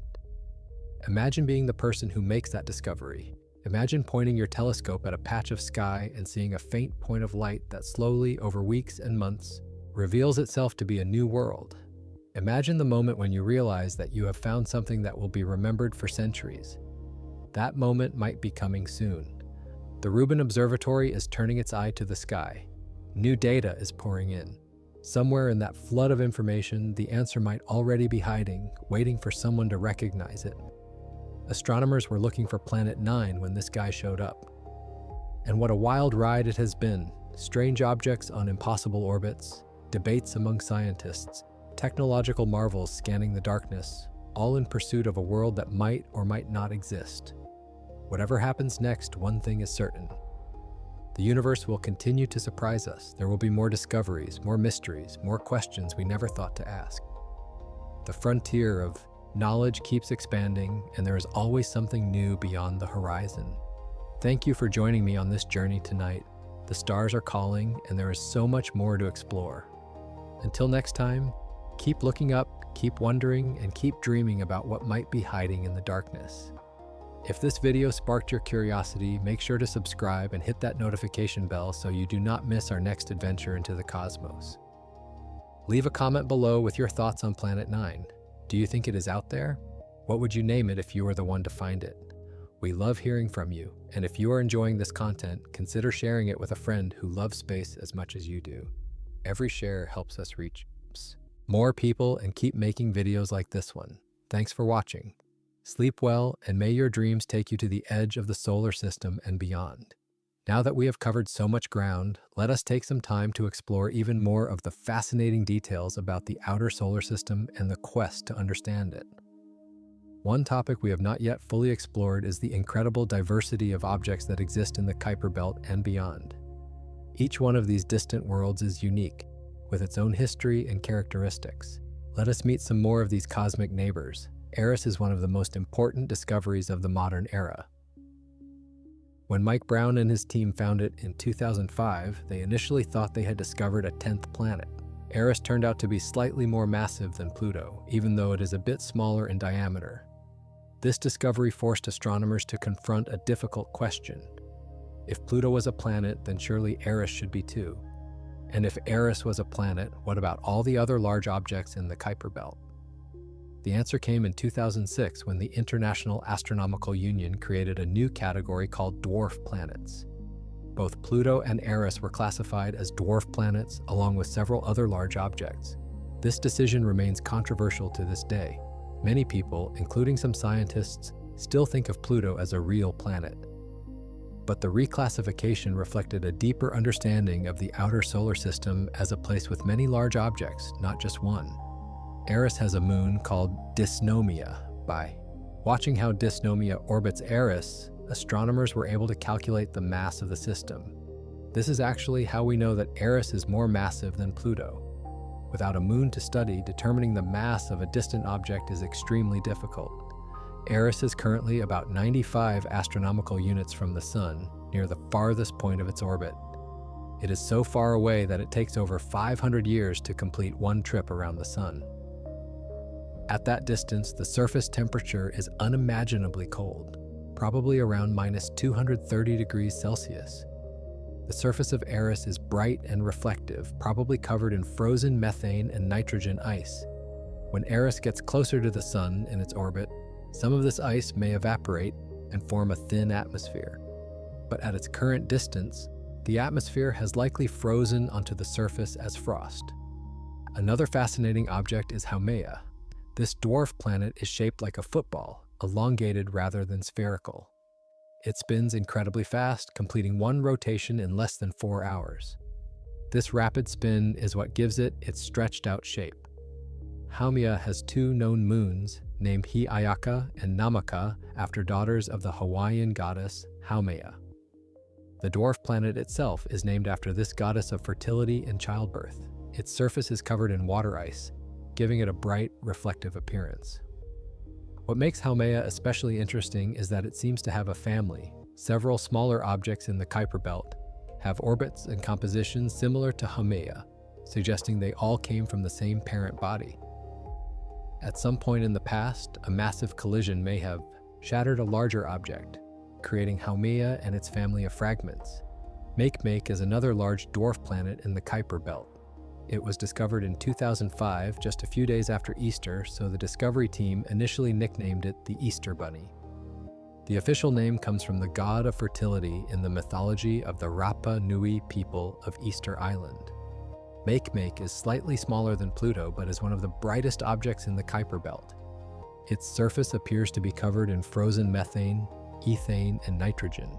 Imagine being the person who makes that discovery. Imagine pointing your telescope at a patch of sky and seeing a faint point of light that slowly, over weeks and months, reveals itself to be a new world. Imagine the moment when you realize that you have found something that will be remembered for centuries. That moment might be coming soon. The Rubin Observatory is turning its eye to the sky. New data is pouring in. Somewhere in that flood of information, the answer might already be hiding, waiting for someone to recognize it. Astronomers were looking for Planet 9 when this guy showed up. And what a wild ride it has been. Strange objects on impossible orbits, debates among scientists, technological marvels scanning the darkness, all in pursuit of a world that might or might not exist. Whatever happens next, one thing is certain. The universe will continue to surprise us. There will be more discoveries, more mysteries, more questions we never thought to ask. The frontier of knowledge keeps expanding, and there is always something new beyond the horizon. Thank you for joining me on this journey tonight. The stars are calling, and there is so much more to explore. Until next time, keep looking up, keep wondering, and keep dreaming about what might be hiding in the darkness. If this video sparked your curiosity, make sure to subscribe and hit that notification bell so you do not miss our next adventure into the cosmos. Leave a comment below with your thoughts on Planet 9. Do you think it is out there? What would you name it if you were the one to find it? We love hearing from you, and if you are enjoying this content, consider sharing it with a friend who loves space as much as you do. Every share helps us reach more people and keep making videos like this one. Thanks for watching. Sleep well, and may your dreams take you to the edge of the solar system and beyond. Now that we have covered so much ground, let us take some time to explore even more of the fascinating details about the outer solar system and the quest to understand it. One topic we have not yet fully explored is the incredible diversity of objects that exist in the Kuiper Belt and beyond. Each one of these distant worlds is unique, with its own history and characteristics. Let us meet some more of these cosmic neighbors. Eris is one of the most important discoveries of the modern era. When Mike Brown and his team found it in 2005, they initially thought they had discovered a 10th planet. Eris turned out to be slightly more massive than Pluto, even though it is a bit smaller in diameter. This discovery forced astronomers to confront a difficult question. If Pluto was a planet, then surely Eris should be too. And if Eris was a planet, what about all the other large objects in the Kuiper Belt? The answer came in 2006 when the International Astronomical Union created a new category called dwarf planets. Both Pluto and Eris were classified as dwarf planets, along with several other large objects. This decision remains controversial to this day. Many people, including some scientists, still think of Pluto as a real planet. But the reclassification reflected a deeper understanding of the outer solar system as a place with many large objects, not just one. Eris has a moon called Dysnomia. By watching how Dysnomia orbits Eris, astronomers were able to calculate the mass of the system. This is actually how we know that Eris is more massive than Pluto. Without a moon to study, determining the mass of a distant object is extremely difficult. Eris is currently about 95 astronomical units from the Sun, near the farthest point of its orbit. It is so far away that it takes over 500 years to complete one trip around the Sun. At that distance, the surface temperature is unimaginably cold, probably around -230 degrees Celsius. The surface of Eris is bright and reflective, probably covered in frozen methane and nitrogen ice. When Eris gets closer to the Sun in its orbit, some of this ice may evaporate and form a thin atmosphere. But at its current distance, the atmosphere has likely frozen onto the surface as frost. Another fascinating object is Haumea. This dwarf planet is shaped like a football, elongated rather than spherical. It spins incredibly fast, completing one rotation in less than 4 hours. This rapid spin is what gives it its stretched-out shape. Haumea has 2 known moons, named Hi'iaka and Namaka, after daughters of the Hawaiian goddess Haumea. The dwarf planet itself is named after this goddess of fertility and childbirth. Its surface is covered in water ice, giving it a bright, reflective appearance. What makes Haumea especially interesting is that it seems to have a family. Several smaller objects in the Kuiper Belt have orbits and compositions similar to Haumea, suggesting they all came from the same parent body. At some point in the past, a massive collision may have shattered a larger object, creating Haumea and its family of fragments. Makemake is another large dwarf planet in the Kuiper Belt. It was discovered in 2005, just a few days after Easter, so the discovery team initially nicknamed it the Easter Bunny. The official name comes from the god of fertility in the mythology of the Rapa Nui people of Easter Island. Makemake is slightly smaller than Pluto, but is one of the brightest objects in the Kuiper Belt. Its surface appears to be covered in frozen methane, ethane, and nitrogen.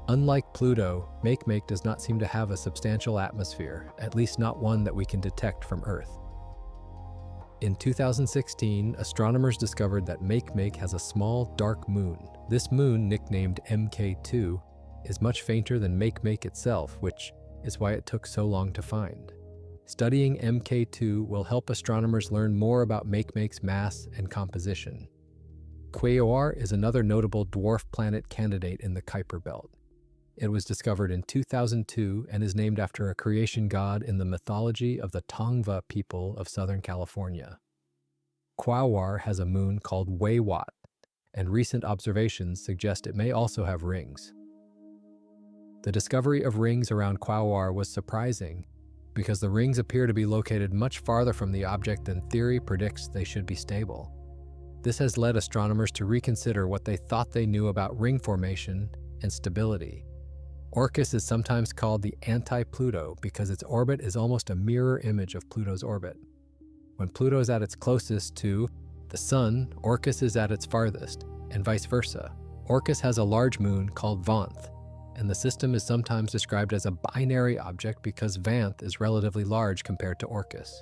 Unlike Pluto, Makemake does not seem to have a substantial atmosphere, at least not one that we can detect from Earth. In 2016, astronomers discovered that Makemake has a small, dark moon. This moon, nicknamed MK2, is much fainter than Makemake itself, which is why it took so long to find. Studying MK2 will help astronomers learn more about Makemake's mass and composition. Quaoar is another notable dwarf planet candidate in the Kuiper Belt. It was discovered in 2002 and is named after a creation god in the mythology of the Tongva people of Southern California. Quaoar has a moon called Weiwat, and recent observations suggest it may also have rings. The discovery of rings around Quaoar was surprising because the rings appear to be located much farther from the object than theory predicts they should be stable. This has led astronomers to reconsider what they thought they knew about ring formation and stability. Orcus is sometimes called the anti-Pluto because its orbit is almost a mirror image of Pluto's orbit. When Pluto is at its closest to the Sun, Orcus is at its farthest, and vice versa. Orcus has a large moon called Vanth, and the system is sometimes described as a binary object because Vanth is relatively large compared to Orcus.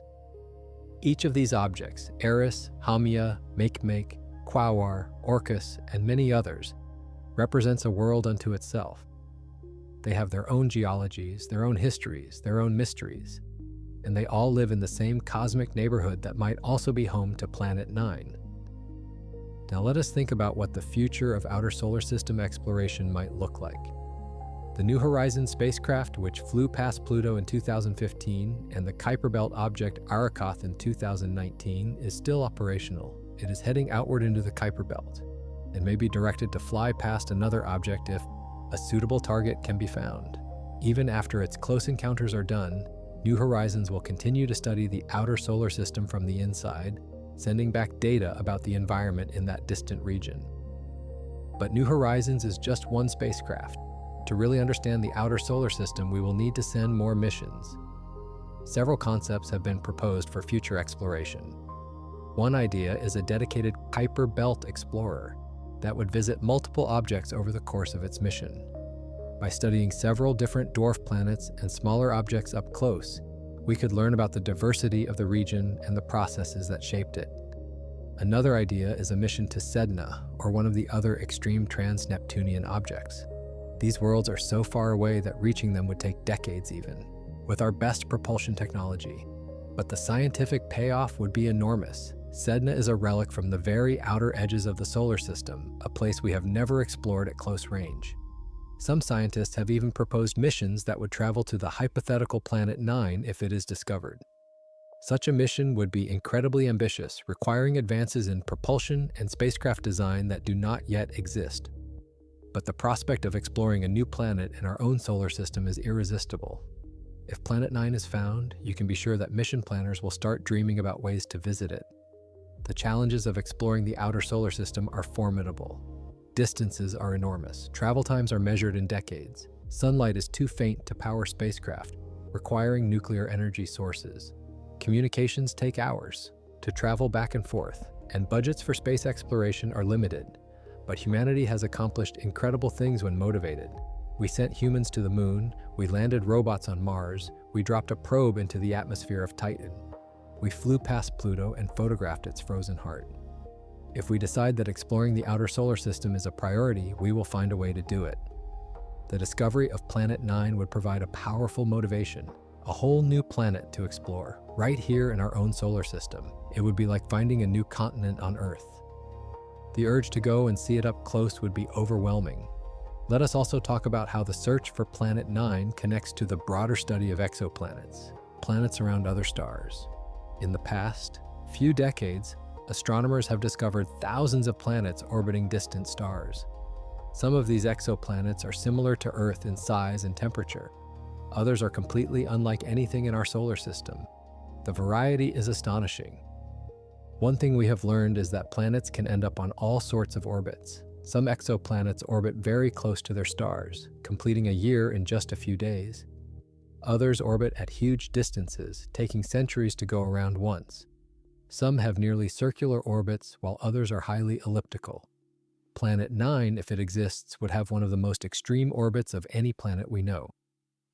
Each of these objects, Eris, Haumea, Makemake, Quaoar, Orcus, and many others, represents a world unto itself. They have their own geologies, their own histories, their own mysteries, and they all live in the same cosmic neighborhood that might also be home to Planet 9. Now let us think about what the future of outer solar system exploration might look like. The New Horizons spacecraft, which flew past Pluto in 2015, and the Kuiper Belt object Arrokoth in 2019, is still operational. It is heading outward into the Kuiper Belt, and may be directed to fly past another object if a suitable target can be found. Even after its close encounters are done, New Horizons will continue to study the outer solar system from the inside, sending back data about the environment in that distant region. But New Horizons is just one spacecraft. To really understand the outer solar system, we will need to send more missions. Several concepts have been proposed for future exploration. One idea is a dedicated Kuiper Belt explorer that would visit multiple objects over the course of its mission. By studying several different dwarf planets and smaller objects up close, we could learn about the diversity of the region and the processes that shaped it. Another idea is a mission to Sedna, or one of the other extreme trans-Neptunian objects. These worlds are so far away that reaching them would take decades even, with our best propulsion technology. But the scientific payoff would be enormous. Sedna is a relic from the very outer edges of the solar system, a place we have never explored at close range. Some scientists have even proposed missions that would travel to the hypothetical planet 9 if it is discovered. Such a mission would be incredibly ambitious, requiring advances in propulsion and spacecraft design that do not yet exist. But the prospect of exploring a new planet in our own solar system is irresistible. If Planet 9 is found, you can be sure that mission planners will start dreaming about ways to visit it. The challenges of exploring the outer solar system are formidable. Distances are enormous. Travel times are measured in decades. Sunlight is too faint to power spacecraft, requiring nuclear energy sources. Communications take hours to travel back and forth, and budgets for space exploration are limited. But humanity has accomplished incredible things when motivated. We sent humans to the moon, we landed robots on Mars, we dropped a probe into the atmosphere of Titan. We flew past Pluto and photographed its frozen heart. If we decide that exploring the outer solar system is a priority, we will find a way to do it. The discovery of Planet 9 would provide a powerful motivation, a whole new planet to explore, right here in our own solar system. It would be like finding a new continent on Earth. The urge to go and see it up close would be overwhelming. Let us also talk about how the search for Planet 9 connects to the broader study of exoplanets, planets around other stars. In the past few decades, astronomers have discovered thousands of planets orbiting distant stars. Some of these exoplanets are similar to Earth in size and temperature. Others are completely unlike anything in our solar system. The variety is astonishing. One thing we have learned is that planets can end up on all sorts of orbits. Some exoplanets orbit very close to their stars, completing a year in just a few days. Others orbit at huge distances, taking centuries to go around once. Some have nearly circular orbits, while others are highly elliptical. Planet 9, if it exists, would have one of the most extreme orbits of any planet we know.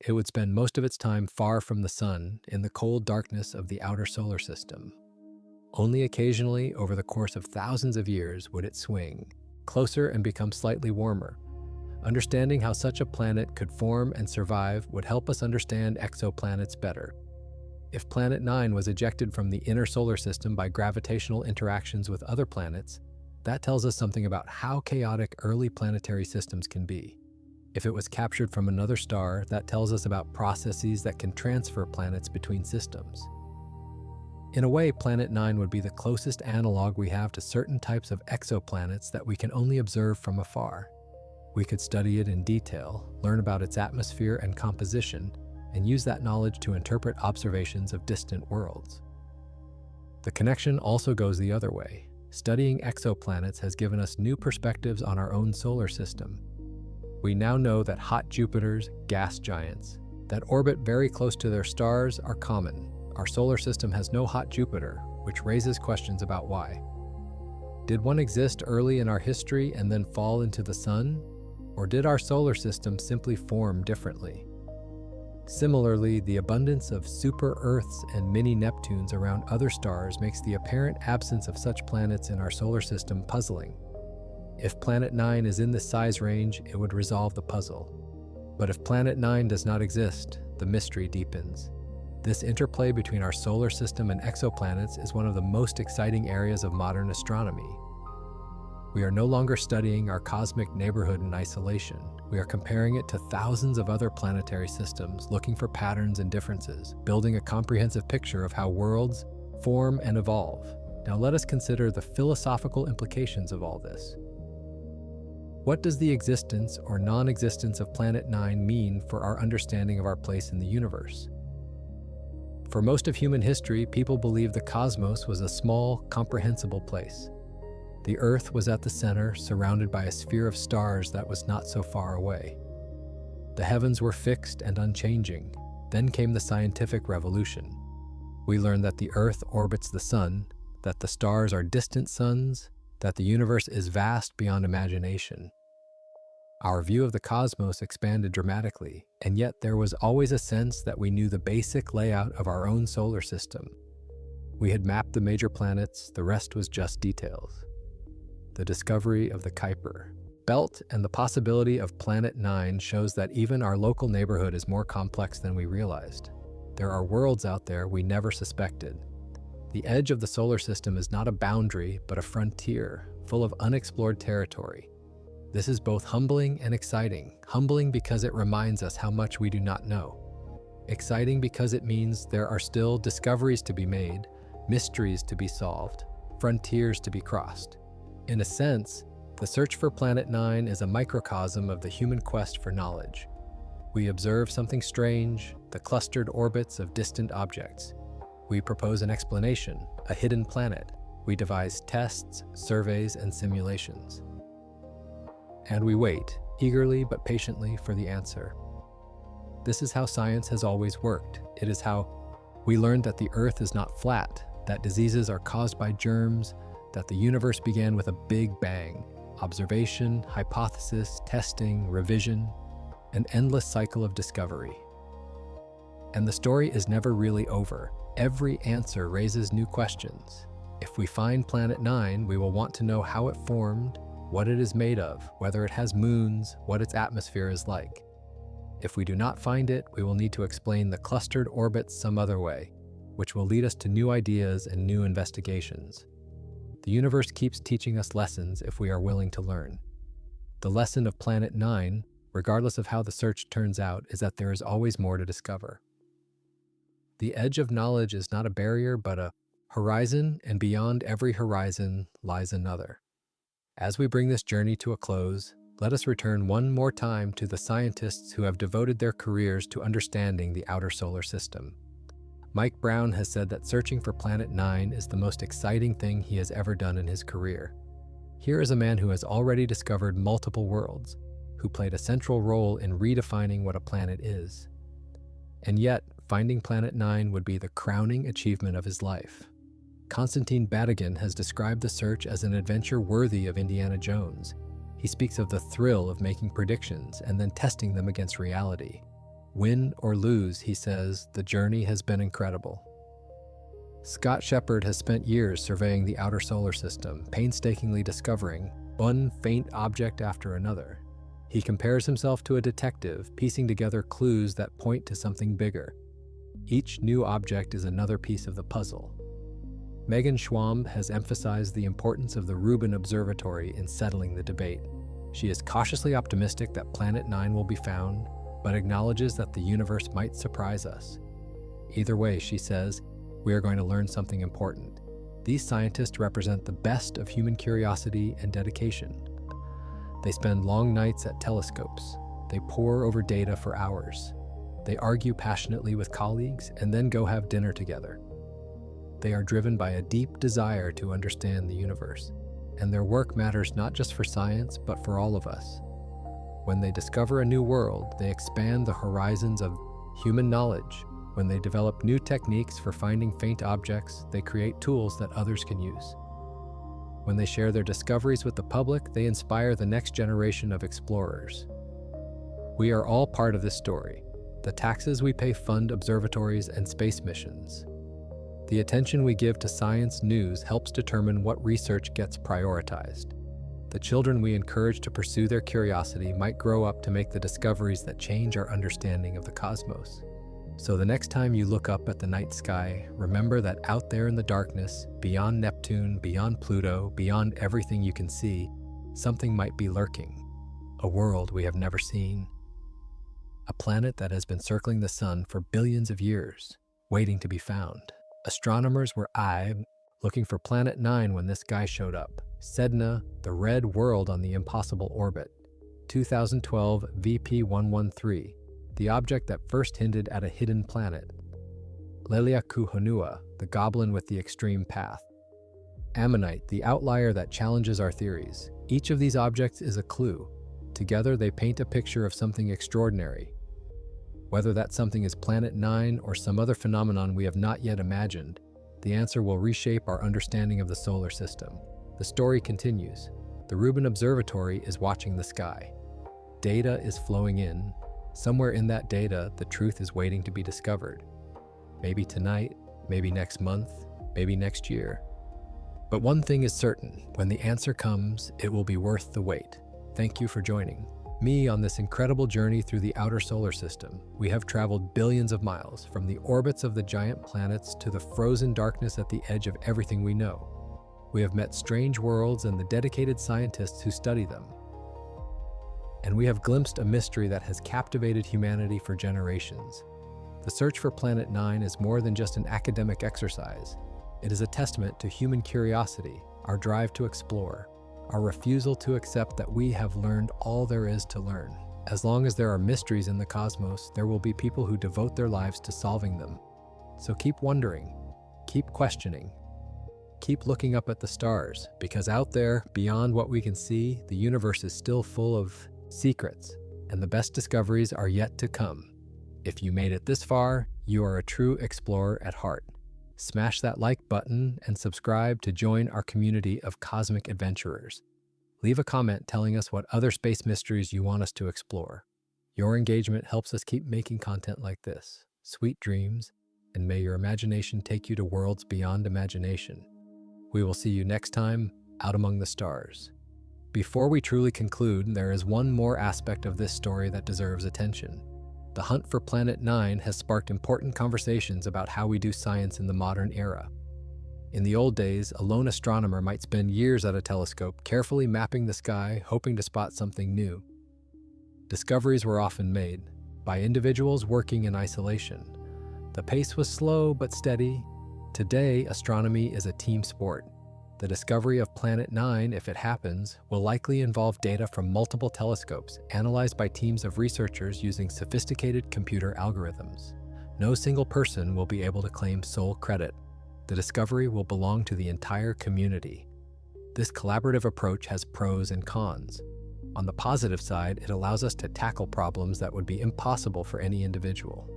It would spend most of its time far from the sun, in the cold darkness of the outer solar system. Only occasionally, over the course of thousands of years, would it swing closer and become slightly warmer. Understanding how such a planet could form and survive would help us understand exoplanets better. If Planet 9 was ejected from the inner solar system by gravitational interactions with other planets, that tells us something about how chaotic early planetary systems can be. If it was captured from another star, that tells us about processes that can transfer planets between systems. In a way, Planet 9 would be the closest analog we have to certain types of exoplanets that we can only observe from afar. We could study it in detail, learn about its atmosphere and composition, and use that knowledge to interpret observations of distant worlds. The connection also goes the other way. Studying exoplanets has given us new perspectives on our own solar system. We now know that hot Jupiters, gas giants, that orbit very close to their stars are common. Our solar system has no hot Jupiter, which raises questions about why. Did one exist early in our history and then fall into the sun? Or did our solar system simply form differently? Similarly, the abundance of super-Earths and mini-Neptunes around other stars makes the apparent absence of such planets in our solar system puzzling. If Planet 9 is in this size range, it would resolve the puzzle. But if Planet 9 does not exist, the mystery deepens. This interplay between our solar system and exoplanets is one of the most exciting areas of modern astronomy. We are no longer studying our cosmic neighborhood in isolation. We are comparing it to thousands of other planetary systems, looking for patterns and differences, building a comprehensive picture of how worlds form and evolve. Now let us consider the philosophical implications of all this. What does the existence or non-existence of Planet 9 mean for our understanding of our place in the universe? For most of human history, people believed the cosmos was a small, comprehensible place. The Earth was at the center, surrounded by a sphere of stars that was not so far away. The heavens were fixed and unchanging. Then came the scientific revolution. We learned that the Earth orbits the Sun, that the stars are distant suns, that the universe is vast beyond imagination. Our view of the cosmos expanded dramatically, and yet there was always a sense that we knew the basic layout of our own solar system. We had mapped the major planets, the rest was just details. The discovery of the Kuiper Belt and the possibility of Planet 9 shows that even our local neighborhood is more complex than we realized. There are worlds out there we never suspected. The edge of the solar system is not a boundary, but a frontier, full of unexplored territory. This is both humbling and exciting. Humbling because it reminds us how much we do not know. Exciting because it means there are still discoveries to be made, mysteries to be solved, frontiers to be crossed. In a sense, the search for Planet 9 is a microcosm of the human quest for knowledge. We observe something strange, the clustered orbits of distant objects. We propose an explanation, a hidden planet. We devise tests, surveys, and simulations. And we wait, eagerly but patiently, for the answer. This is how science has always worked. It is how we learned that the Earth is not flat, that diseases are caused by germs, that the universe began with a big bang. Observation, hypothesis, testing, revision, an endless cycle of discovery. And the story is never really over. Every answer raises new questions. If we find Planet 9, we will want to know how it formed, what it is made of, whether it has moons, what its atmosphere is like. If we do not find it, we will need to explain the clustered orbits some other way, which will lead us to new ideas and new investigations. The universe keeps teaching us lessons if we are willing to learn. The lesson of Planet 9, regardless of how the search turns out, is that there is always more to discover. The edge of knowledge is not a barrier, but a horizon, and beyond every horizon lies another. As we bring this journey to a close, let us return one more time to the scientists who have devoted their careers to understanding the outer solar system. Mike Brown has said that searching for Planet 9 is the most exciting thing he has ever done in his career. Here is a man who has already discovered multiple worlds, who played a central role in redefining what a planet is. And yet, finding Planet 9 would be the crowning achievement of his life. Konstantin Batygin has described the search as an adventure worthy of Indiana Jones. He speaks of the thrill of making predictions and then testing them against reality. Win or lose, he says, the journey has been incredible. Scott Shepard has spent years surveying the outer solar system, painstakingly discovering one faint object after another. He compares himself to a detective, piecing together clues that point to something bigger. Each new object is another piece of the puzzle. Megan Schwamb has emphasized the importance of the Rubin Observatory in settling the debate. She is cautiously optimistic that Planet 9 will be found, but acknowledges that the universe might surprise us. Either way, she says, we are going to learn something important. These scientists represent the best of human curiosity and dedication. They spend long nights at telescopes. They pore over data for hours. They argue passionately with colleagues and then go have dinner together. They are driven by a deep desire to understand the universe, and their work matters not just for science, but for all of us. When they discover a new world, they expand the horizons of human knowledge. When they develop new techniques for finding faint objects, they create tools that others can use. When they share their discoveries with the public, they inspire the next generation of explorers. We are all part of this story. The taxes we pay fund observatories and space missions. The attention we give to science news helps determine what research gets prioritized. The children we encourage to pursue their curiosity might grow up to make the discoveries that change our understanding of the cosmos. So the next time you look up at the night sky, remember that out there in the darkness, beyond Neptune, beyond Pluto, beyond everything you can see, something might be lurking. A world we have never seen. A planet that has been circling the sun for billions of years, waiting to be found. Astronomers were looking for Planet 9 when this guy showed up. Sedna, the red world on the impossible orbit. 2012 VP113, the object that first hinted at a hidden planet. Leliakuhonua, the goblin with the extreme path. Ammonite, the outlier that challenges our theories. Each of these objects is a clue. Together, they paint a picture of something extraordinary. Whether that something is Planet 9 or some other phenomenon we have not yet imagined, the answer will reshape our understanding of the solar system. The story continues. The Rubin Observatory is watching the sky. Data is flowing in. Somewhere in that data, the truth is waiting to be discovered. Maybe tonight, maybe next month, maybe next year. But one thing is certain, when the answer comes, it will be worth the wait. Thank you for joining me on this incredible journey through the outer solar system. We have traveled billions of miles, from the orbits of the giant planets to the frozen darkness at the edge of everything we know. We have met strange worlds and the dedicated scientists who study them. And we have glimpsed a mystery that has captivated humanity for generations. The search for Planet 9 is more than just an academic exercise. It is a testament to human curiosity, our drive to explore, our refusal to accept that we have learned all there is to learn. As long as there are mysteries in the cosmos, there will be people who devote their lives to solving them. So keep wondering, keep questioning, keep looking up at the stars, because out there, beyond what we can see, the universe is still full of secrets, and the best discoveries are yet to come. If you made it this far, you are a true explorer at heart. Smash that like button and subscribe to join our community of cosmic adventurers. Leave a comment telling us what other space mysteries you want us to explore. Your engagement helps us keep making content like this. Sweet dreams, and may your imagination take you to worlds beyond imagination. We will see you next time, out among the stars. Before we truly conclude, there is one more aspect of this story that deserves attention. The hunt for Planet 9 has sparked important conversations about how we do science in the modern era. In the old days, a lone astronomer might spend years at a telescope, carefully mapping the sky, hoping to spot something new. Discoveries were often made by individuals working in isolation. The pace was slow but steady. Today, astronomy is a team sport. The discovery of Planet 9, if it happens, will likely involve data from multiple telescopes, analyzed by teams of researchers using sophisticated computer algorithms. No single person will be able to claim sole credit. The discovery will belong to the entire community. This collaborative approach has pros and cons. On the positive side, it allows us to tackle problems that would be impossible for any individual.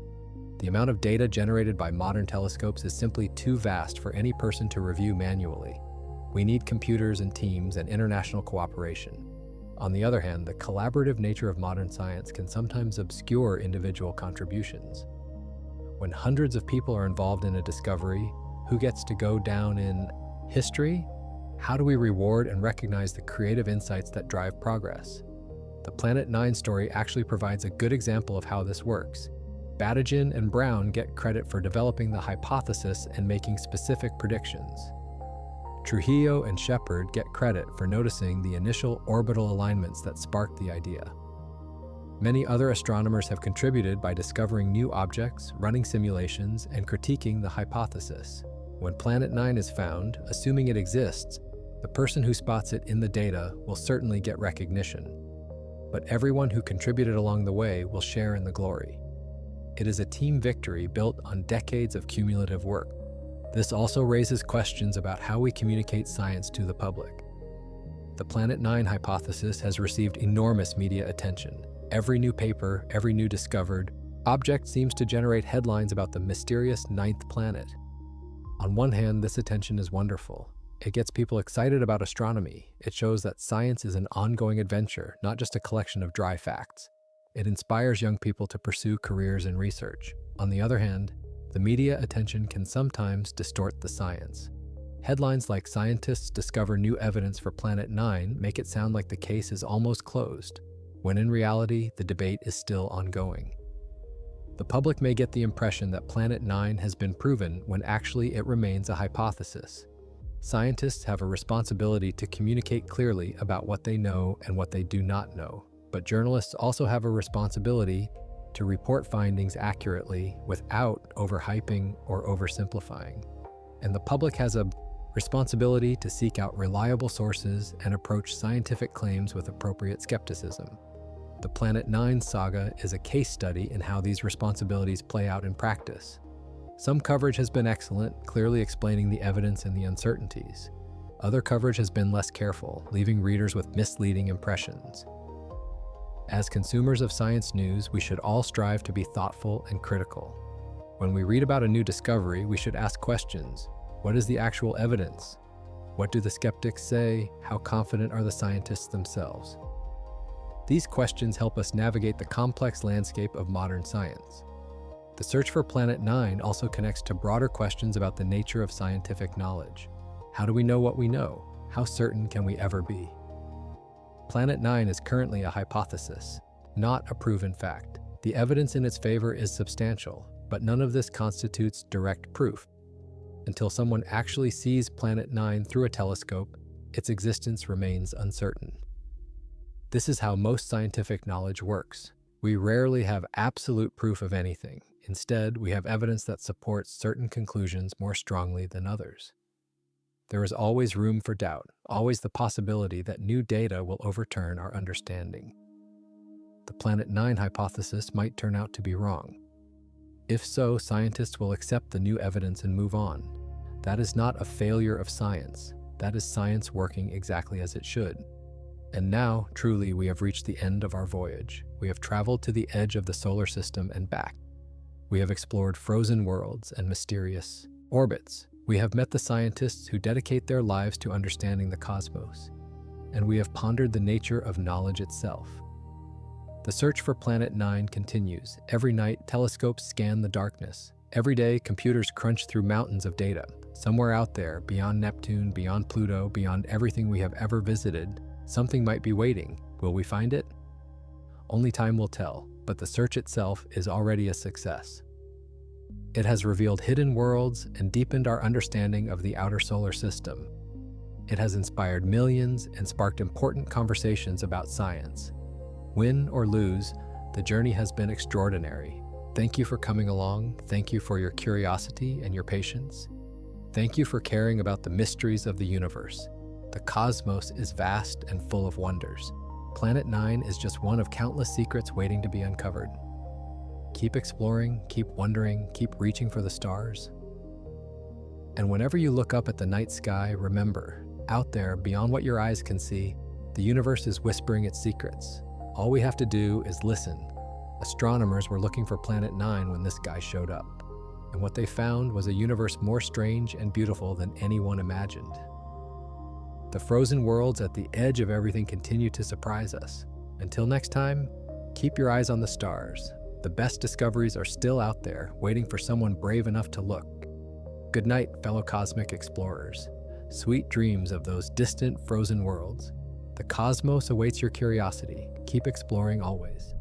The amount of data generated by modern telescopes is simply too vast for any person to review manually. We need computers and teams and international cooperation. On the other hand, the collaborative nature of modern science can sometimes obscure individual contributions. When hundreds of people are involved in a discovery, who gets to go down in history? How do we reward and recognize the creative insights that drive progress? The Planet 9 story actually provides a good example of how this works. Batygin and Brown get credit for developing the hypothesis and making specific predictions. Trujillo and Shepard get credit for noticing the initial orbital alignments that sparked the idea. Many other astronomers have contributed by discovering new objects, running simulations, and critiquing the hypothesis. When Planet 9 is found, assuming it exists, the person who spots it in the data will certainly get recognition. But everyone who contributed along the way will share in the glory. It is a team victory built on decades of cumulative work. This also raises questions about how we communicate science to the public. The Planet 9 hypothesis has received enormous media attention. Every new paper, every new discovered object seems to generate headlines about the mysterious ninth planet. On one hand, this attention is wonderful. It gets people excited about astronomy. It shows that science is an ongoing adventure, not just a collection of dry facts. It inspires young people to pursue careers in research. On the other hand, the media attention can sometimes distort the science. Headlines like "Scientists discover new evidence for Planet 9" make it sound like the case is almost closed, when in reality, the debate is still ongoing. The public may get the impression that Planet 9 has been proven when actually it remains a hypothesis. Scientists have a responsibility to communicate clearly about what they know and what they do not know, but journalists also have a responsibility to report findings accurately without overhyping or oversimplifying. And the public has a responsibility to seek out reliable sources and approach scientific claims with appropriate skepticism. The Planet 9 saga is a case study in how these responsibilities play out in practice. Some coverage has been excellent, clearly explaining the evidence and the uncertainties. Other coverage has been less careful, leaving readers with misleading impressions. As consumers of science news, we should all strive to be thoughtful and critical. When we read about a new discovery, we should ask questions. What is the actual evidence? What do the skeptics say? How confident are the scientists themselves? These questions help us navigate the complex landscape of modern science. The search for Planet 9 also connects to broader questions about the nature of scientific knowledge. How do we know what we know? How certain can we ever be? Planet 9 is currently a hypothesis, not a proven fact. The evidence in its favor is substantial, but none of this constitutes direct proof. Until someone actually sees Planet 9 through a telescope, its existence remains uncertain. This is how most scientific knowledge works. We rarely have absolute proof of anything. Instead, we have evidence that supports certain conclusions more strongly than others. There is always room for doubt, always the possibility that new data will overturn our understanding. The Planet 9 hypothesis might turn out to be wrong. If so, scientists will accept the new evidence and move on. That is not a failure of science. That is science working exactly as it should. And now, truly, we have reached the end of our voyage. We have traveled to the edge of the solar system and back. We have explored frozen worlds and mysterious orbits. We have met the scientists who dedicate their lives to understanding the cosmos. And we have pondered the nature of knowledge itself. The search for Planet 9 continues. Every night, telescopes scan the darkness. Every day, computers crunch through mountains of data. Somewhere out there, beyond Neptune, beyond Pluto, beyond everything we have ever visited, something might be waiting. Will we find it? Only time will tell, but the search itself is already a success. It has revealed hidden worlds and deepened our understanding of the outer solar system. It has inspired millions and sparked important conversations about science. Win or lose, the journey has been extraordinary. Thank you for coming along. Thank you for your curiosity and your patience. Thank you for caring about the mysteries of the universe. The cosmos is vast and full of wonders. Planet 9 is just one of countless secrets waiting to be uncovered. Keep exploring, keep wondering, keep reaching for the stars. And whenever you look up at the night sky, remember, out there, beyond what your eyes can see, the universe is whispering its secrets. All we have to do is listen. Astronomers were looking for Planet 9 when this guy showed up. And what they found was a universe more strange and beautiful than anyone imagined. The frozen worlds at the edge of everything continue to surprise us. Until next time, keep your eyes on the stars. The best discoveries are still out there, waiting for someone brave enough to look. Good night, fellow cosmic explorers. Sweet dreams of those distant, frozen worlds. The cosmos awaits your curiosity. Keep exploring always.